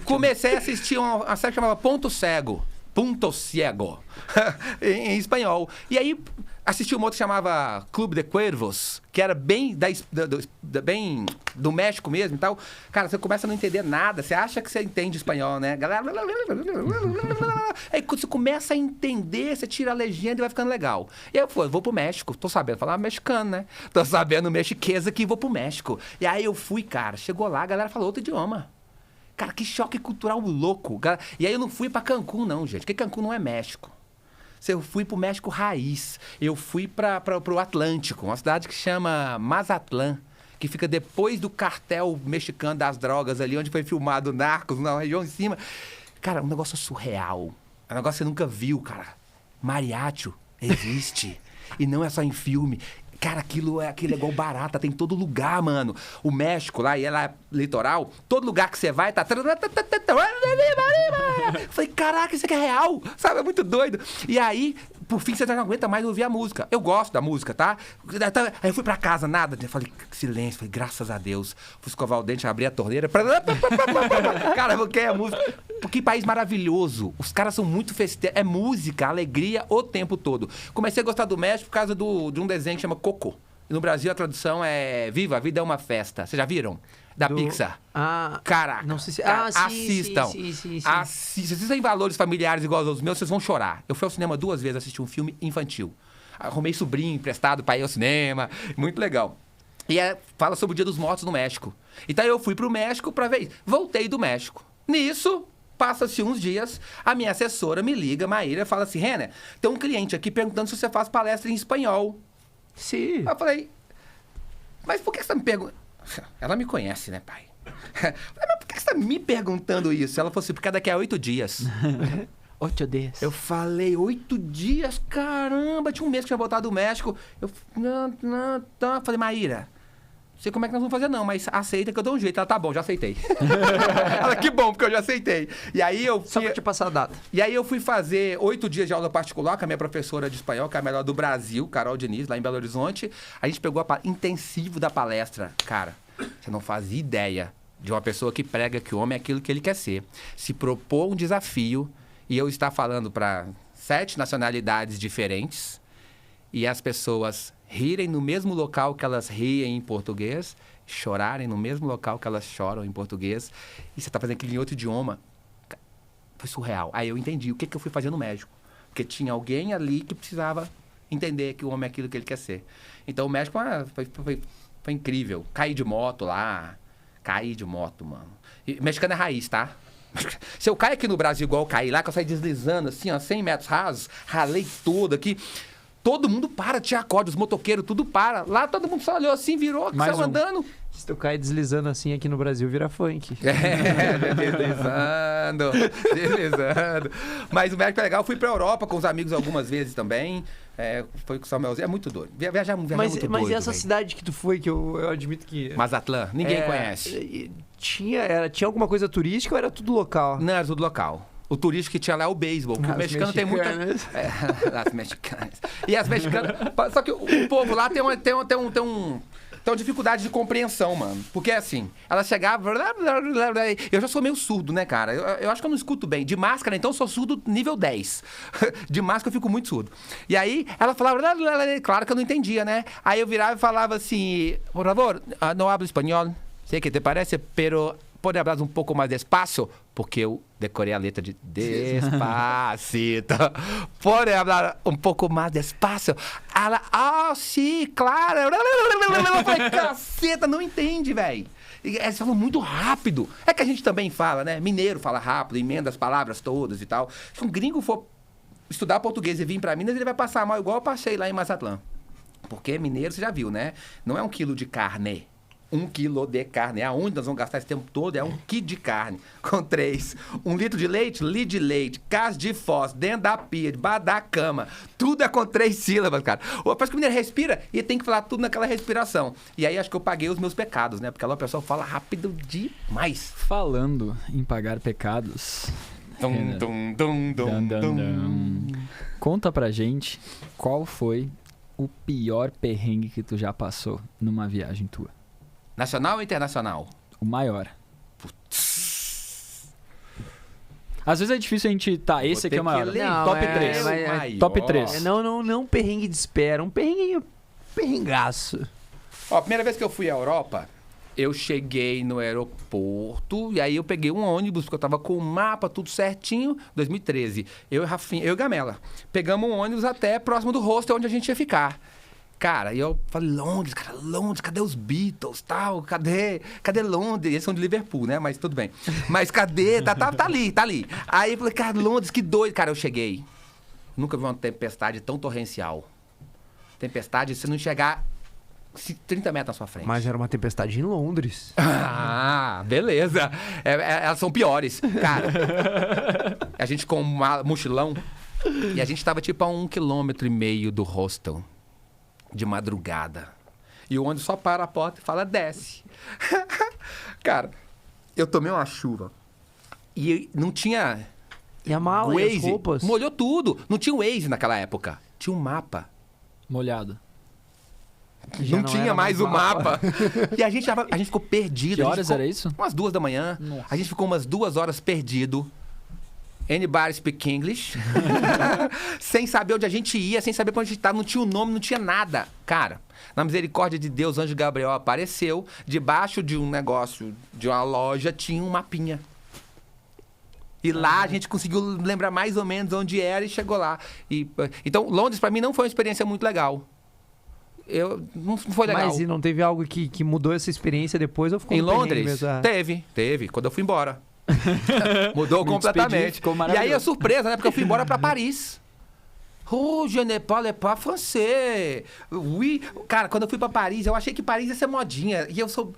Comecei a assistir uma série que chamava Ponto Cego. em espanhol. E aí assisti uma outra que chamava Clube de Cuervos, que era bem bem do México mesmo e tal. Cara, você começa a não entender nada. Você acha que você entende espanhol, né? Aí quando você começa a entender, você tira a legenda e vai ficando legal. E aí eu vou pro México. Tô sabendo falar mexicano, né? Tô sabendo mexiqueza que vou pro México. E aí eu fui, cara. Chegou lá, a galera falou outro idioma. Cara, que choque cultural louco. E aí eu não fui pra Cancún, não, gente. Porque Cancún não é México. Eu fui pro México raiz. Eu fui pro Atlântico, uma cidade que chama Mazatlán, que fica depois do cartel mexicano das drogas ali, onde foi filmado Narcos, na região em cima. Cara, um negócio surreal. Um negócio que você nunca viu, cara. Mariachi existe. E não é só em filme. Cara, aquilo é igual barata, tem em todo lugar, mano. O México lá, e ela é litoral, todo lugar que você vai, tá... Eu falei, caraca, isso aqui é real, sabe? É muito doido. E aí, por fim, você já não aguenta mais ouvir a música. Eu gosto da música, tá? Aí eu fui pra casa, nada. Eu falei, silêncio, falei, graças a Deus. Fui escovar o dente, abri a torneira. Cara, porque é música. Que país maravilhoso. Os caras são muito festeiros. É música, alegria o tempo todo. Comecei a gostar do México por causa de um desenho que chama Coco. No Brasil, a tradução é Viva, a vida é uma festa. Vocês já viram? Da Pixar. Caraca. Não sei se... assistam. Sim. Assistam em valores familiares iguais aos meus, vocês vão chorar. Eu fui ao cinema 2 vezes assistir um filme infantil. Arrumei sobrinho emprestado pra ir ao cinema. Muito legal. E fala sobre o Dia dos Mortos no México. Então eu fui pro México pra ver isso. Voltei do México. Nisso... Passa-se uns dias, a minha assessora me liga, Maíra, fala assim, Renner, tem um cliente aqui perguntando se você faz palestra em espanhol. Sim. Eu falei, mas por que você tá me perguntando? Ela me conhece, né, pai? Mas por que você tá me perguntando isso? Ela falou assim, porque daqui a 8 dias. 8 dias. Eu falei, 8 dias? Caramba, tinha um mês que tinha voltado do México. Não. Falei, Maíra, não sei como é que nós vamos fazer não, mas aceita que eu dou um jeito. Ela, tá bom, já aceitei. Ela, que bom, porque eu já aceitei. E aí eu fui... Só pra te passar a data. E aí eu fui fazer 8 dias de aula particular com a minha professora de espanhol, que é a melhor do Brasil, Carol Diniz, lá em Belo Horizonte. A gente pegou intensivo da palestra. Cara, você não faz ideia de uma pessoa que prega que o homem é aquilo que ele quer ser. Se propor um desafio, e eu estar falando para 7 nacionalidades diferentes, e as pessoas... rirem no mesmo local que elas riem em português, chorarem no mesmo local que elas choram em português, e você está fazendo aquilo em outro idioma. Foi surreal. Aí eu entendi o que eu fui fazer no México. Porque tinha alguém ali que precisava entender que o homem é aquilo que ele quer ser. Então o México foi incrível. Caí de moto lá. Caí de moto, mano. E mexicano é raiz, tá? Se eu caio aqui no Brasil igual eu caí lá, que eu saí deslizando assim, ó, 100 metros rasos, ralei tudo aqui... Todo mundo para, te acorde, os motoqueiros, tudo para. Lá todo mundo só olhou assim, virou, saiu andando. Se tu cai deslizando assim aqui no Brasil, vira funk. Deslizando. Mas o México é legal. Eu fui pra Europa com os amigos algumas vezes também. Foi com o Samuelzinho. É muito doido. Viajar muito doido. Mas e essa cidade que tu foi, que eu admito que... Mazatlán, ninguém conhece. Tinha alguma coisa turística ou era tudo local? Não, era tudo local. O turístico que tinha lá é o beisebol. O mexicano tem muita... as mexicanas. E as mexicanas... Só que o povo lá tem uma dificuldade de compreensão, mano. Porque assim, ela chegava... Eu já sou meio surdo, né, cara? Eu acho que eu não escuto bem. De máscara, então, eu sou surdo nível 10. De máscara, eu fico muito surdo. E aí, ela falava... Claro que eu não entendia, né? Aí eu virava e falava assim... Por favor, não hablo espanhol. Sei que te parece, pero... Pode falar um pouco mais despacio? Porque eu decorei a letra de Despacito. Pode falar um pouco mais despacio? Ela, sim, claro. Eu falei, caceta, não entende, velho. Eles falam muito rápido. É que a gente também fala, né? Mineiro fala rápido, emenda as palavras todas e tal. Se um gringo for estudar português e vir pra Minas, ele vai passar mal igual eu passei lá em Mazatlán. Porque mineiro, você já viu, né? Não é 1 quilo de carne. 1 quilo de carne. Aonde nós vamos gastar esse tempo todo é 1 quilo de carne. Com 3. 1 litro de leite, litro de leite. Casa de fósforo, dentro da pia, debaixo da cama. Tudo é com 3 sílabas, cara. Parece que o mineiro respira e tem que falar tudo naquela respiração. E aí acho que eu paguei os meus pecados, né? Porque lá o pessoal fala rápido demais. Falando em pagar pecados... Conta pra gente qual foi o pior perrengue que tu já passou numa viagem tua. Nacional ou internacional? O maior. Às vezes é difícil a gente... Tá, esse aqui é o maior. Não, Top é- 3. é- Top 3. Não perrengue de espera, um perrengaço. Ó, a primeira vez que eu fui à Europa, eu cheguei no aeroporto e aí eu peguei um ônibus, porque eu tava com o mapa, tudo certinho, 2013. Eu e Gamela. Pegamos um ônibus até próximo do hostel onde a gente ia ficar. Cara, e eu falei, Londres, cadê os Beatles, tal? Cadê Londres? Eles são de Liverpool, né? Mas tudo bem. Mas cadê? Tá ali. Aí eu falei, cara, Londres, que doido. Cara, eu cheguei. Nunca vi uma tempestade tão torrencial. Tempestade, se não enxergar 30 metros na sua frente. Mas era uma tempestade em Londres. Ah, beleza. Elas são piores. Cara, a gente com um mochilão e a gente tava tipo a 1,5 km do hostel. De madrugada. E o ônibus só para a porta e fala, desce. Cara, eu tomei uma chuva. E não tinha... E a mala, e as roupas? Molhou tudo. Não tinha o Waze naquela época. Tinha um mapa. Molhado. Já Não tinha era mais o mapa. E a gente ficou perdido. Que horas era isso? Umas 2 da manhã. Nossa. A gente ficou umas 2 horas perdido. Anybody speak English? Sem saber onde a gente ia, sem saber onde a gente estava. Não tinha o nome, não tinha nada. Cara, na misericórdia de Deus, o anjo Gabriel apareceu. Debaixo de um negócio, de uma loja, tinha um mapinha. E lá a gente conseguiu lembrar mais ou menos onde era e chegou lá. Então, Londres, pra mim, não foi uma experiência muito legal. Não foi legal. Mas e não teve algo que mudou essa experiência depois ou ficou Em no perrengue Londres? mesmo? Ah. Teve. Quando eu fui embora. Mudou Me completamente. despedi, ficou E maravilhoso. aí a surpresa, né? Porque eu fui embora pra Paris. Oh, je ne parle pas français. Oui. Cara, quando eu fui pra Paris, eu achei que Paris ia ser modinha. E eu sou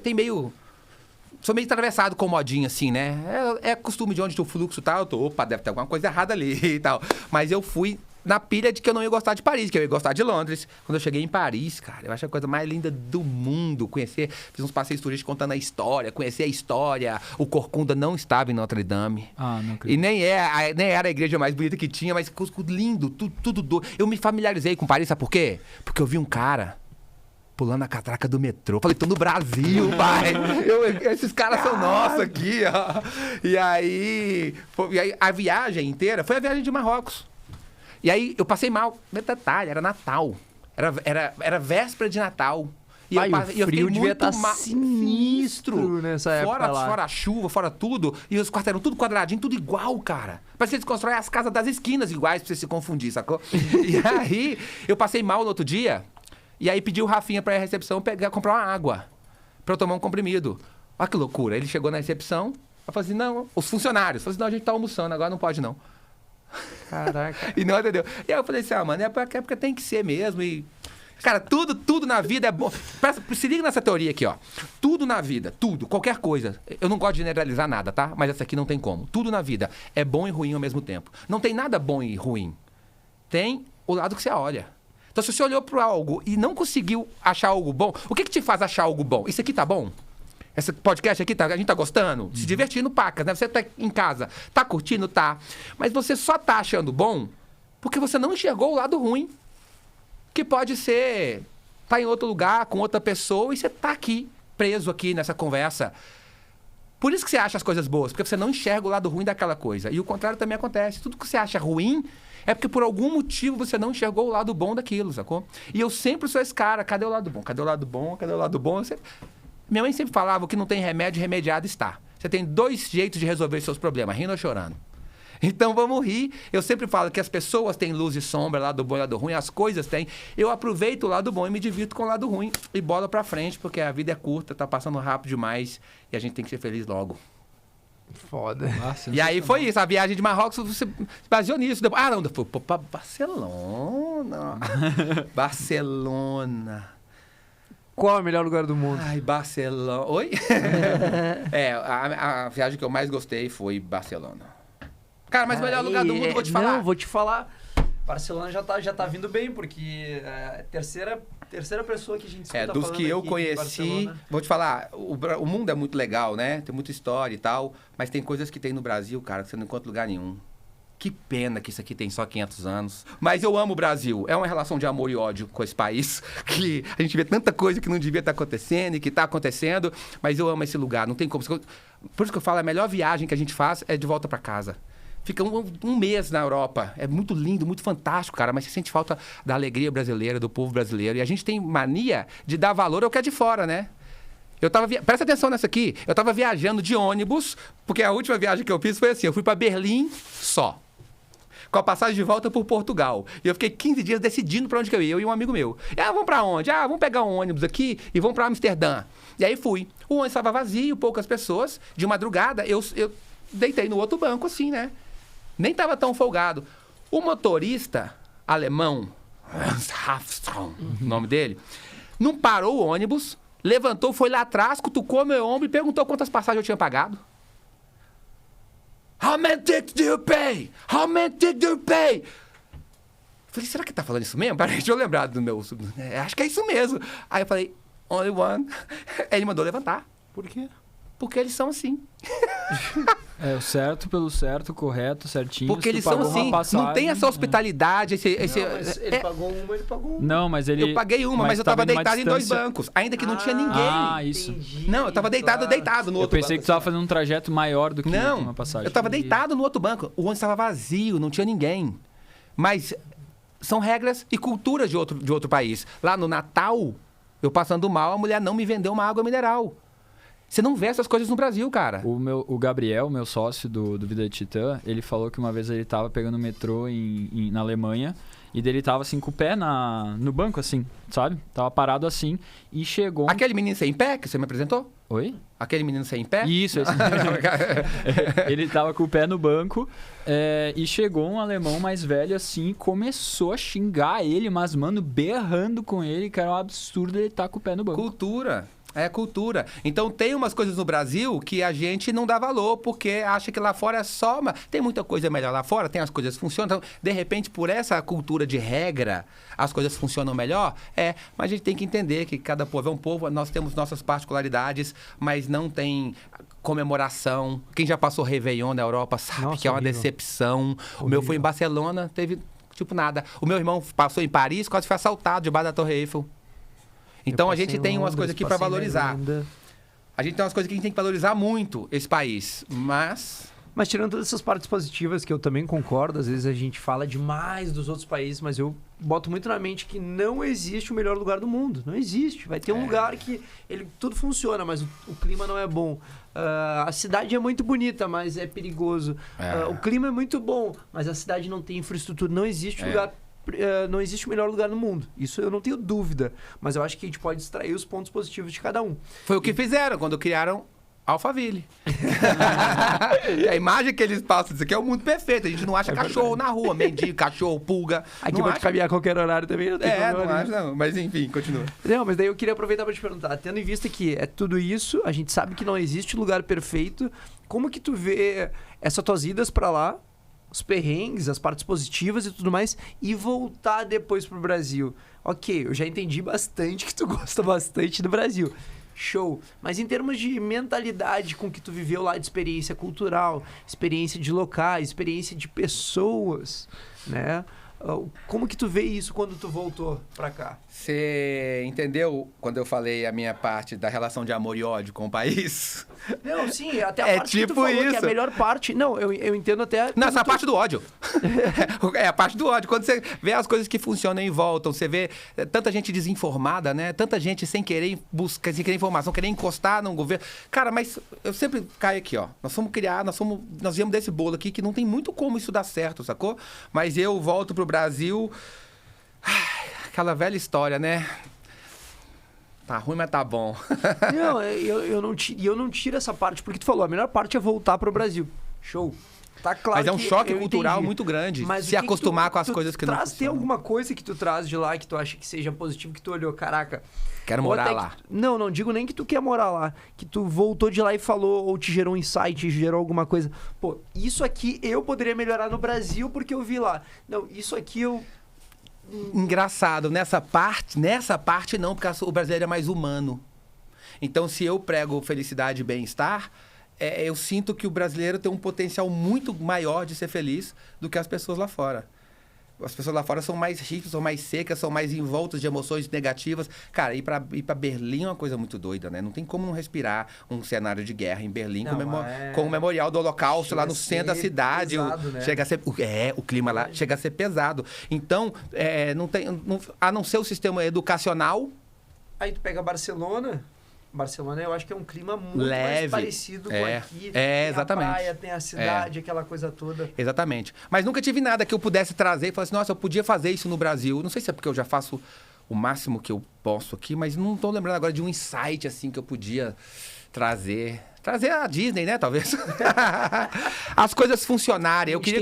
meio atravessado com modinha, assim, né? É costume de onde o fluxo tá. Eu tô, opa, deve ter alguma coisa errada ali e tal. Mas eu fui na pilha de que eu não ia gostar de Paris, que eu ia gostar de Londres. Quando eu cheguei em Paris, cara, eu achei a coisa mais linda do mundo. Fiz uns passeios turísticos contando a história, conhecer a história. O Corcunda não estava em Notre Dame. Ah, não E acredito. nem era a igreja mais bonita que tinha, mas lindo, tudo doido. Eu me familiarizei com Paris, sabe por quê? Porque eu vi um cara pulando a catraca do metrô. Falei, tô no Brasil, pai. Esses caras são nossos aqui, ó. E aí a viagem inteira foi a viagem de Marrocos. E aí eu passei mal. Detalhe, era Natal. Era véspera de Natal. E Ai, o eu frio fiquei devia muito estar sinistro nessa época lá. Fora a chuva, fora tudo. E os quartos eram tudo quadradinho, tudo igual, cara. Parece que eles constroem as casas das esquinas iguais pra você se confundir, sacou? E aí eu passei mal no outro dia. E aí pedi o Rafinha pra ir à recepção comprar uma água. Pra eu tomar um comprimido. Olha que loucura. Ele chegou na recepção. Eu falei assim, não, os funcionários. Eu falei assim, não, a gente tá almoçando, agora não pode não. Caraca. E não entendeu. E aí eu falei assim, mano, é porque tem que ser mesmo. E, cara, tudo na vida é bom. Se liga nessa teoria aqui, ó. Tudo na vida, qualquer coisa. Eu não gosto de generalizar nada, tá? Mas essa aqui não tem como. Tudo na vida é bom e ruim ao mesmo tempo. Não tem nada bom e ruim. Tem o lado que você olha. Então, se você olhou para algo e não conseguiu achar algo bom, o que te faz achar algo bom? Isso aqui tá bom? Esse podcast aqui, a gente tá gostando? Se divertindo, pacas, né? Você tá em casa, tá curtindo? Tá. Mas você só tá achando bom porque você não enxergou o lado ruim. Que pode ser... Tá em outro lugar, com outra pessoa, e você tá aqui, preso aqui nessa conversa. Por isso que você acha as coisas boas, porque você não enxerga o lado ruim daquela coisa. E o contrário também acontece. Tudo que você acha ruim é porque por algum motivo você não enxergou o lado bom daquilo, sacou? E eu sempre sou esse cara, cadê o lado bom? Cadê o lado bom? Cadê o lado bom? Minha mãe sempre falava que não tem remédio, remediado está. Você tem 2 jeitos de resolver seus problemas, rindo ou chorando. Então vamos rir. Eu sempre falo que as pessoas têm luz e sombra, lado bom e lado ruim, as coisas têm. Eu aproveito o lado bom e me divirto com o lado ruim. E bola pra frente, porque a vida é curta, tá passando rápido demais e a gente tem que ser feliz logo. Foda. Nossa, E aí foi isso, a viagem de Marrocos você baseou nisso. Depois, não, foi pra Barcelona. Barcelona. Qual é o melhor lugar do mundo? Ai, Barcelona. Oi? A viagem que eu mais gostei foi Barcelona. Cara, mas o melhor lugar do mundo, eu vou te falar. Não, vou te falar. Barcelona já tá vindo bem, porque é a terceira pessoa que a gente escuta Dos falando que eu aqui de conheci, Barcelona. vou te falar, o mundo é muito legal, né? Tem muita história e tal, mas tem coisas que tem no Brasil, cara, que você não encontra em lugar nenhum. Que pena que isso aqui tem só 500 anos. Mas eu amo o Brasil. É uma relação de amor e ódio com esse país, que a gente vê tanta coisa que não devia estar acontecendo e que está acontecendo, mas eu amo esse lugar, não tem como. Por isso que eu falo, a melhor viagem que a gente faz é de volta para casa. Fica um mês na Europa. É muito lindo, muito fantástico, cara. Mas você sente falta da alegria brasileira, do povo brasileiro. E a gente tem mania de dar valor ao que é de fora, né? Presta atenção nessa aqui. Eu tava viajando de ônibus, porque a última viagem que eu fiz foi assim. Eu fui para Berlim só. Com a passagem de volta por Portugal. E eu fiquei 15 dias decidindo para onde que eu ia. Eu e um amigo meu. Vamos para onde? Vamos pegar um ônibus aqui e vamos para Amsterdã. E aí fui. O ônibus estava vazio, poucas pessoas. De madrugada, eu deitei no outro banco assim, né? Nem estava tão folgado. O motorista alemão, o nome dele, não parou o ônibus, levantou, foi lá atrás, cutucou meu ombro e perguntou quantas passagens eu tinha pagado. How many tickets do you pay? How many tickets do you pay? Falei, será que tá falando isso mesmo? Peraí, deixa eu lembrar do meu... acho que é isso mesmo. Aí eu falei, only one. Ele mandou levantar. Por quê? Porque eles são assim. É o certo pelo certo, correto, certinho. Porque eles são assim, não tem essa hospitalidade, Ele pagou uma. Não, mas ele... Eu paguei uma, mas eu tava deitado em 2 bancos, ainda que não tinha ninguém. Isso. Entendi, Não, eu tava deitado no Eu outro pensei banco. que tu tava fazendo um trajeto maior do que uma passagem. Eu tava deitado no outro banco. O ônibus estava vazio, não tinha ninguém. Mas são regras e culturas de outro país. Lá no Natal, eu passando mal, a mulher não me vendeu uma água mineral. Você não vê essas coisas no Brasil, cara. O Gabriel, meu sócio do Vida de Titã, ele falou que uma vez ele tava pegando o metrô na Alemanha e dele tava assim com o pé no banco, assim, sabe? Tava parado assim e chegou... Aquele menino sem pé que você me apresentou? Oi? Aquele menino sem pé? Isso, esse ele tava com o pé no banco e chegou um alemão mais velho assim e começou a xingar ele, mas, mano, berrando com ele, que era um absurdo ele estar com o pé no banco. Cultura. É cultura. Então tem umas coisas no Brasil que a gente não dá valor, porque acha que lá fora é só... Tem muita coisa melhor lá fora, tem as coisas que funcionam. Então, de repente, por essa cultura de regra, as coisas funcionam melhor. Mas a gente tem que entender que cada povo é um povo, nós temos nossas particularidades, mas não tem comemoração. Quem já passou Réveillon na Europa sabe que é uma decepção. O meu foi em Barcelona, teve tipo nada. O meu irmão passou em Paris, quase foi assaltado debaixo da Torre Eiffel. Então a gente tem umas coisas aqui para valorizar. A gente tem umas coisas que a gente tem que valorizar muito esse país, mas tirando todas essas partes positivas que eu também concordo, às vezes a gente fala demais dos outros países, mas eu boto muito na mente que não existe o melhor lugar do mundo. Não existe. Vai ter um lugar que tudo funciona, mas o clima não é bom. A cidade é muito bonita, mas é perigoso. O clima é muito bom, mas a cidade não tem infraestrutura. Não existe lugar... não existe o melhor lugar no mundo. Isso eu não tenho dúvida. Mas eu acho que a gente pode extrair os pontos positivos de cada um. Foi o que fizeram quando criaram Alphaville. A imagem que eles passam, isso aqui é o mundo perfeito. A gente não acha cachorro na rua, mendigo, cachorro, pulga. Aqui pode caminhar a qualquer horário também. Não tem problema. Não acho não. Mas enfim, continua. Não, mas daí eu queria aproveitar para te perguntar. Tendo em vista que é tudo isso, a gente sabe que não existe lugar perfeito. Como que tu vê essas tuas idas para lá, os perrengues, as partes positivas e tudo mais, e voltar depois pro Brasil? Ok, eu já entendi bastante que tu gosta bastante do Brasil. Show. Mas em termos de mentalidade com que tu viveu lá, de experiência cultural, experiência de locais, experiência de pessoas, né? Como que tu vê isso quando tu voltou pra cá? Você entendeu quando eu falei a minha parte da relação de amor e ódio com o país? Não, sim, até a parte tipo que tu falou isso. que é a melhor parte... Não, eu entendo até... Não, essa é a parte do ódio. É a parte do ódio. Quando você vê as coisas que funcionam e voltam, você vê tanta gente desinformada, né? Tanta gente sem querer buscar, sem querer informação, querer encostar no governo. Cara, mas eu sempre caio aqui, ó. Nós viemos desse bolo aqui que não tem muito como isso dar certo, sacou? Mas eu volto pro Brasil... Aquela velha história, né? Tá ruim, mas tá bom. Não, eu não tiro essa parte, porque tu falou, a melhor parte é voltar pro Brasil. Show. Tá claro. Mas é um que choque eu cultural entendi. muito grande. Mas Se o que acostumar que com as coisas que não traz, tem funcionam. alguma coisa que tu traz de lá que tu acha que seja positivo, que tu olhou, caraca... Quero ou morar até lá. Não digo nem que tu quer morar lá. Que tu voltou de lá e falou, ou te gerou um insight, gerou alguma coisa. Pô, isso aqui eu poderia melhorar no Brasil porque eu vi lá. Não, isso aqui eu... Engraçado, nessa parte não, porque o brasileiro é mais humano. Então, se eu prego felicidade e bem-estar, eu sinto que o brasileiro tem um potencial muito maior de ser feliz do que as pessoas lá fora. As pessoas lá fora são mais ricas, são mais secas, são mais envoltas de emoções negativas. Cara, ir pra Berlim é uma coisa muito doida, né? Não tem como não respirar um cenário de guerra em Berlim com o memorial do Holocausto lá no centro da cidade. Pesado, né? Chega a ser, o clima lá chega a ser pesado. Então, a não ser o sistema educacional... Aí tu pega Barcelona... Barcelona eu acho que é um clima muito leve, mais parecido com aqui. Exatamente. Tem a praia, tem a cidade, aquela coisa toda. Exatamente. Mas nunca tive nada que eu pudesse trazer e falar assim, nossa, eu podia fazer isso no Brasil. Não sei se é porque eu já faço o máximo que eu posso aqui, mas não estou lembrando agora de um insight assim que eu podia trazer. Trazer a Disney, né, talvez. As coisas funcionarem. Eu queria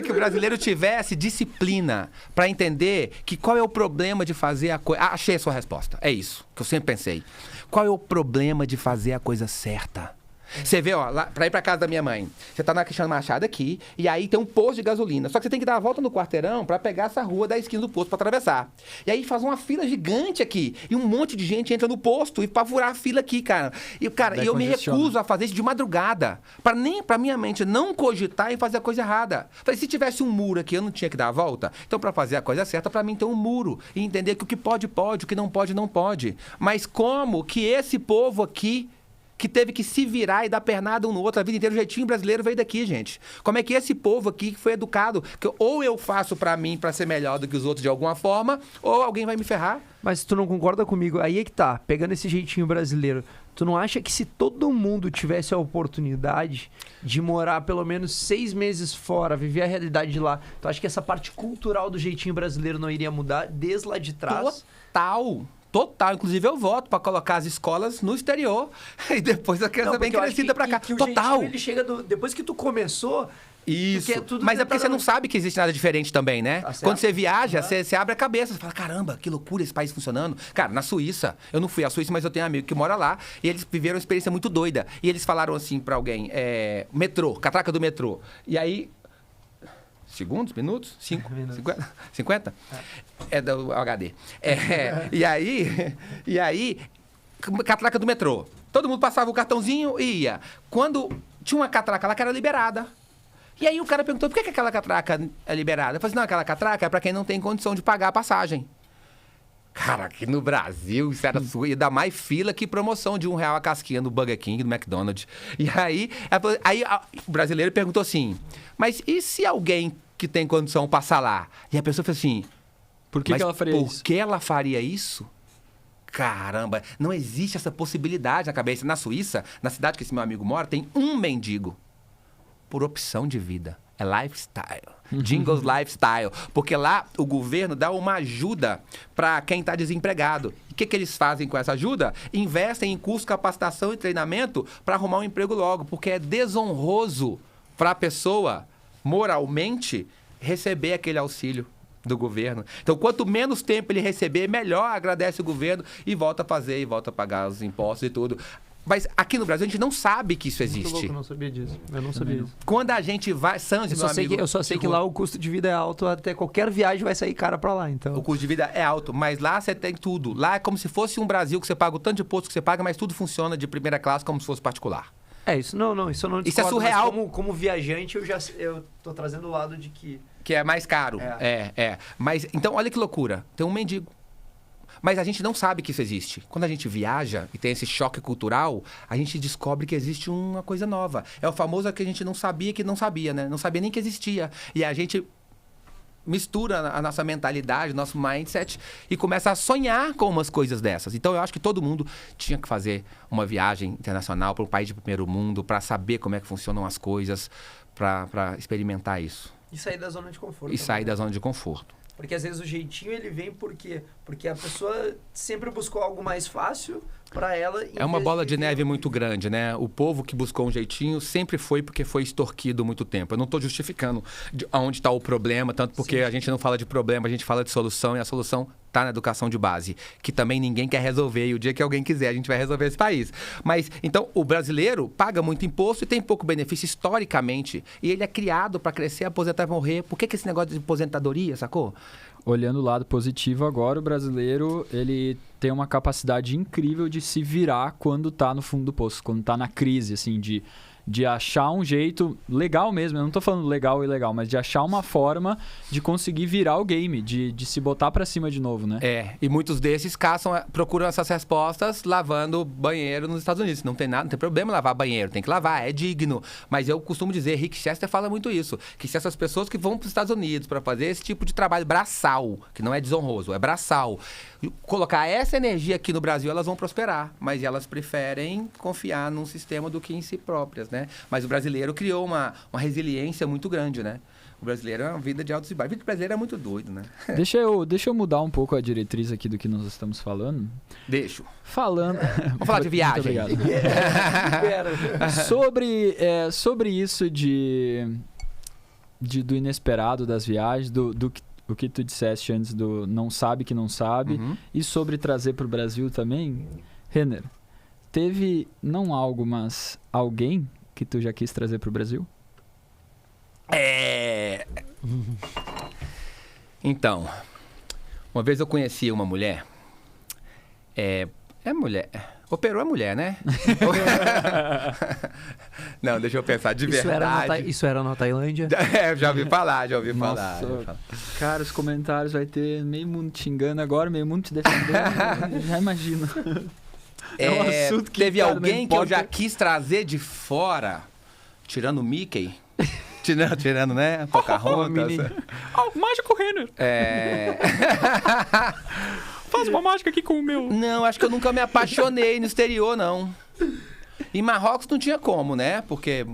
que o brasileiro tivesse disciplina para entender que qual é o problema de fazer a coisa... achei a sua resposta. É isso que eu sempre pensei. Qual é o problema de fazer a coisa certa? Você vê, ó, lá, pra ir pra casa da minha mãe, você tá na Cristiano Machado aqui, e aí tem um posto de gasolina. Só que você tem que dar a volta no quarteirão pra pegar essa rua da esquina do posto pra atravessar. E aí faz uma fila gigante aqui, e um monte de gente entra no posto e pra furar a fila aqui, cara. E, eu me recuso a fazer isso de madrugada, pra minha mente não cogitar e fazer a coisa errada. Falei, se tivesse um muro aqui, eu não tinha que dar a volta. Então, pra fazer a coisa certa, pra mim tem um muro. E entender que o que pode, pode, o que não pode, não pode. Mas como que esse povo aqui que teve que se virar e dar pernada um no outro a vida inteira. O jeitinho brasileiro veio daqui, gente. Como é que esse povo aqui que foi educado, que ou eu faço pra mim pra ser melhor do que os outros de alguma forma, ou alguém vai me ferrar. Mas tu não concorda comigo? Aí é que tá, pegando esse jeitinho brasileiro, tu não acha que se todo mundo tivesse a oportunidade de morar pelo menos 6 meses fora, viver a realidade de lá, tu acha que essa parte cultural do jeitinho brasileiro não iria mudar desde lá de trás? Total, inclusive eu voto pra colocar as escolas no exterior e depois a criança vem crescida pra cá. Total. Ele chega depois que tu começou. Isso. Mas é porque você não sabe que existe nada diferente também, né? Tá certo. Quando você viaja, você abre a cabeça, você fala, caramba, que loucura esse país funcionando. Cara, na Suíça, eu não fui à Suíça, mas eu tenho um amigo que mora lá e eles viveram uma experiência muito doida. E eles falaram assim pra alguém, metrô, catraca do metrô. E aí... Segundos? Minutos? 5? 50? É do HD. E aí, catraca do metrô. Todo mundo passava o cartãozinho e ia. Quando tinha uma catraca lá que era liberada. E aí o cara perguntou, por que aquela catraca é liberada? Eu falei assim, não, aquela catraca é pra quem não tem condição de pagar a passagem. Cara, aqui no Brasil, isso era ia dar mais fila que promoção de R$1 a casquinha no Burger King, no McDonald's. E aí o brasileiro perguntou assim, mas e se alguém que tem condição passar lá? E a pessoa falou assim, Por que ela faria isso? Por que ela faria isso? Caramba, não existe essa possibilidade na cabeça. Na Suíça, na cidade que esse meu amigo mora, tem um mendigo por opção de vida. É lifestyle. Jingles Lifestyle. Porque lá o governo dá uma ajuda para quem está desempregado. E o que eles fazem com essa ajuda? Investem em curso, capacitação e treinamento para arrumar um emprego logo. Porque é desonroso para a pessoa, moralmente, receber aquele auxílio do governo. Então, quanto menos tempo ele receber, melhor agradece o governo e volta a fazer, e volta a pagar os impostos e tudo. Mas aqui no Brasil a gente não sabe que isso existe. Muito louco, eu não sabia disso. Eu não sabia disso. Quando a gente vai... Eu só sei que lá o custo de vida é alto, até qualquer viagem vai sair cara pra lá, então... O custo de vida é alto, mas lá você tem tudo. Lá é como se fosse um Brasil que você paga o tanto de imposto que você paga, mas tudo funciona de primeira classe como se fosse particular. Isso não discordo, isso é surreal. Como viajante, eu tô trazendo o lado de que... Que é mais caro. Mas, então, olha que loucura. Tem um mendigo. Mas a gente não sabe que isso existe. Quando a gente viaja e tem esse choque cultural, a gente descobre que existe uma coisa nova. É o famoso que a gente não sabia, né? Não sabia nem que existia. E a gente mistura a nossa mentalidade, o nosso mindset e começa a sonhar com umas coisas dessas. Então eu acho que todo mundo tinha que fazer uma viagem internacional para um país de primeiro mundo, para saber como é que funcionam as coisas, para experimentar isso. E sair da zona de conforto. E sair da zona de conforto. Porque às vezes o jeitinho ele vem porque, Porque a pessoa sempre buscou algo mais fácil para ela. É uma bola de neve muito grande, né? O povo que buscou um jeitinho sempre foi porque foi extorquido muito tempo. Eu não estou justificando onde está o problema, tanto porque a gente não fala de problema, a gente fala de solução, e a solução está na educação de base, que também ninguém quer resolver, e o dia que alguém quiser, a gente vai resolver esse país. Mas, então, o brasileiro paga muito imposto e tem pouco benefício historicamente, e ele é criado para crescer, aposentar e morrer. Por que esse negócio de aposentadoria, sacou? Olhando o lado positivo agora, o brasileiro, ele tem uma capacidade incrível de se virar quando tá no fundo do poço, quando tá na crise, assim, de achar um jeito legal mesmo, eu não tô falando legal e ilegal, mas de achar uma forma de conseguir virar o game, de se botar pra cima de novo, né? E muitos desses procuram essas respostas lavando banheiro nos Estados Unidos. Não tem nada, não tem problema lavar banheiro, tem que lavar, é digno. Mas eu costumo dizer, Rick Chester fala muito isso, que se essas pessoas que vão pros Estados Unidos para fazer esse tipo de trabalho braçal, que não é desonroso, é braçal, colocar essa energia aqui no Brasil, elas vão prosperar, mas elas preferem confiar num sistema do que em si próprias, né? Mas o brasileiro criou uma resiliência muito grande, né? O brasileiro é uma vida de altos e baixos. A vida brasileira é muito doido, né? Deixa eu mudar um pouco a diretriz aqui do que nós estamos falando. Deixo. Falando... Vamos falar de viagem. Sobre isso do inesperado das viagens, o que tu disseste antes do não sabe que não sabe, e sobre trazer para o Brasil também, Renner, teve não algo, mas alguém que tu já quis trazer para o Brasil? Então, uma vez eu conheci uma mulher, mulher, operou a mulher, né? Não, deixa eu pensar de verdade. Isso era na Tailândia? Já ouvi falar. Nossa, cara, os comentários vai ter meio mundo te xingando agora, meio mundo te defendendo, já imagino. Um assunto que teve alguém que eu já quis trazer de fora, tirando o Mickey, tirando, né? Pocahontas. O mágico Renner. Faz uma mágica aqui com o meu. Não, acho que eu nunca me apaixonei no exterior, não. Em Marrocos não tinha como, né? Porque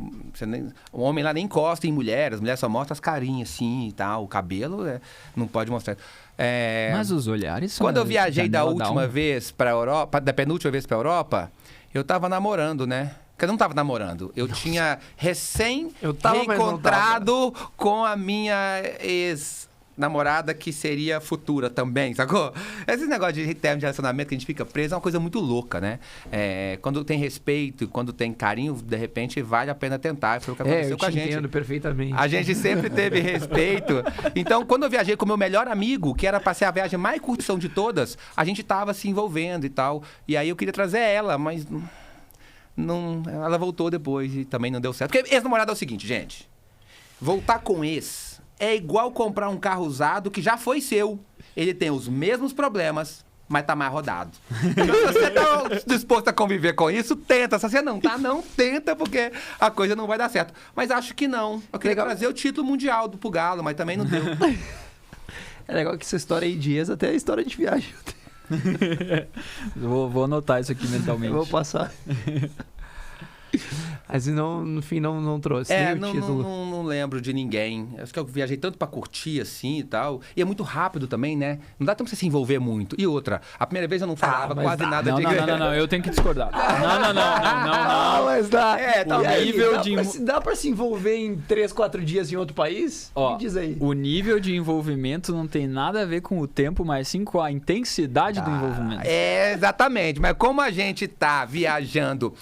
o homem lá nem encosta em mulher, as mulheres só mostram as carinhas assim e tal. O cabelo não pode mostrar. Mas os olhares são... Quando eu viajei da última vez para Europa, da penúltima vez para Europa, eu tava namorando, né? Porque eu não tava namorando. Eu tinha reencontrado com a minha ex-namorada, que seria futura também, sacou? Esse negócio de termo de relacionamento que a gente fica preso é uma coisa muito louca, né? Quando tem respeito, quando tem carinho, de repente vale a pena tentar. Foi o que aconteceu com a gente. Eu entendo perfeitamente. A gente sempre teve respeito. Então, quando eu viajei com o meu melhor amigo, que era pra ser a viagem mais curtição de todas, a gente tava se envolvendo e tal. E aí eu queria trazer ela, mas... Não, ela voltou depois e também não deu certo. Porque ex-namorado é o seguinte, gente. Voltar com ex é igual comprar um carro usado que já foi seu. Ele tem os mesmos problemas, mas tá mais rodado. Então, se você tá disposto a conviver com isso, tenta. Se você não tá, não tenta, porque a coisa não vai dar certo. Mas acho que não. Eu queria trazer o título mundial pro Galo, mas também não deu. É legal que essa história aí de ex até é história de viagem. Vou anotar isso aqui mentalmente. Eu vou passar. Mas no fim não trouxe nem o título. Não lembro de ninguém. Acho que eu viajei tanto pra curtir assim e tal. E é muito rápido também, né? Não dá tempo pra você se envolver muito. E outra, a primeira vez eu não falava quase nada de inglês. Não, eu tenho que discordar. Não. Mas dá. Dá pra se envolver em 3, 4 dias em outro país? Ó, me diz aí. O nível de envolvimento não tem nada a ver com o tempo, mas sim com a intensidade do envolvimento. Exatamente. Mas como a gente tá viajando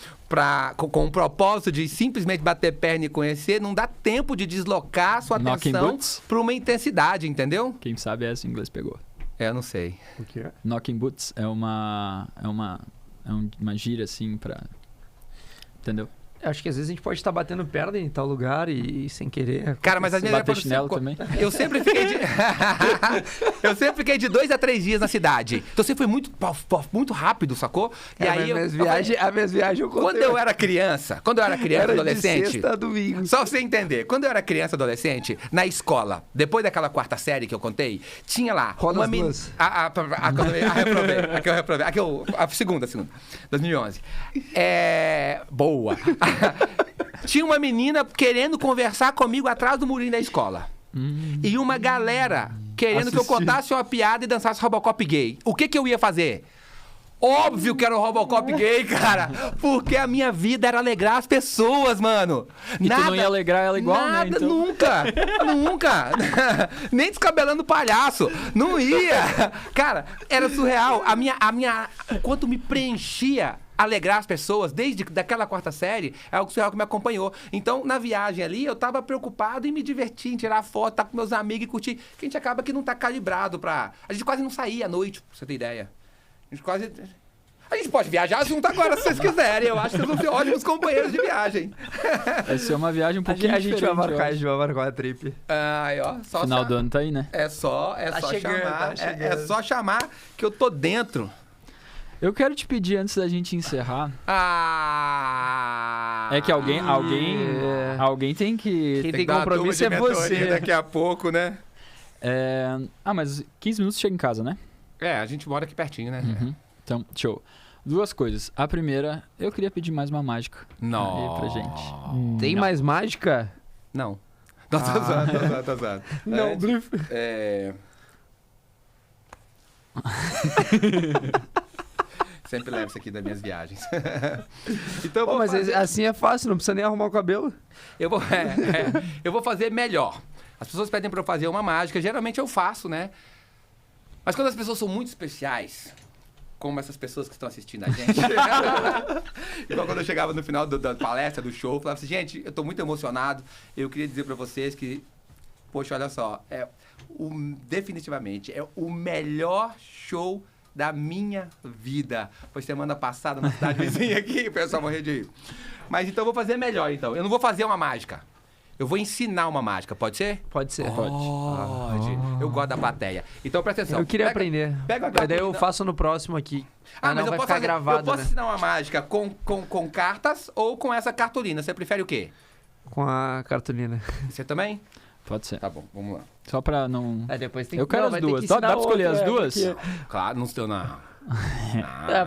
com o propósito de simplesmente bater perna e conhecer, não dá tempo de deslocar sua atenção para uma intensidade, entendeu? Quem sabe essa em inglês pegou. Eu não sei. O que é? Knocking boots é uma gíria assim pra... Entendeu? Acho que às vezes a gente pode estar batendo perna em tal lugar e sem querer... Cara, mas as minhas bater chinelo também. Eu sempre fiquei de 2 a 3 dias na cidade. Então você foi muito rápido, sacou? E aí as minhas viagens eu contei. Quando eu era criança, adolescente... De sexta a domingo. Só pra você entender. Quando eu era criança, adolescente, na escola, depois daquela 4ª série que eu contei, tinha lá... Roda as duas. A que eu reprovei. A segunda, 2011. Boa. Tinha uma menina querendo conversar comigo atrás do murinho da escola. E uma galera querendo que eu contasse uma piada e dançasse Robocop gay. O que eu ia fazer? Óbvio que era o Robocop gay, cara. Porque a minha vida era alegrar as pessoas, mano. E tu não ia alegrar ela igual, nada, né? Então... Nunca. Nem descabelando palhaço. Não ia. Cara, era surreal. O quanto me preenchia alegrar as pessoas desde daquela quarta série é algo surreal que me acompanhou. Então, na viagem ali, eu tava preocupado em me divertir, em tirar foto, estar com meus amigos e curtir. Que a gente acaba que não tá calibrado pra... A gente quase não saía à noite, pra você ter ideia. A gente pode viajar junto agora, se vocês quiserem. Eu acho que vocês vão ser ótimos companheiros de viagem. Vai ser uma viagem um pouquinho A gente vai marcar, diferente. a trip. Ai, ó, só Final do ano tá aí, né? É só chegando, chamar. tá chegando. É só chamar que eu tô dentro. Eu quero te pedir, antes da gente encerrar... É que alguém tem que... Quem tem dar uma compromisso é turma de mentoria você. daqui a pouco, né? mas 15 minutos chega em casa, né? A gente mora aqui pertinho, né? Uhum. Então, show. 2 coisas. A primeira, eu queria pedir mais uma mágica Não. aí pra gente. Tem mais mágica? Não. Tô usando. Não, Blif. Sempre levo isso aqui das minhas viagens. Então, Pô, mas assim é fácil, não precisa nem arrumar o cabelo. eu vou fazer melhor. As pessoas pedem pra eu fazer uma mágica, geralmente eu faço, né? Mas quando as pessoas são muito especiais, como essas pessoas que estão assistindo a gente, igual quando eu chegava no final da palestra, do show, eu falava assim, gente, eu tô muito emocionado, eu queria dizer pra vocês que, poxa, olha só, definitivamente, é o melhor show da minha vida. Foi semana passada na cidade vizinha aqui, o pessoal morreu de rir. Mas então eu vou fazer melhor, então. Eu não vou fazer uma mágica. Eu vou ensinar uma mágica, pode ser? Pode ser. Pode. Eu gosto da plateia. Então presta atenção. Eu queria aprender. Pega a Daí eu cartolina. faço no próximo aqui. Mas não, eu vai posso ficar gravado, eu posso né? ensinar uma mágica com cartas ou com essa cartolina. Você prefere o quê? Com a cartolina. Você também? Pode ser. Tá bom, vamos lá. Só pra não... Depois tem Eu quero as duas. Dá pra escolher as duas? Claro, não estou na...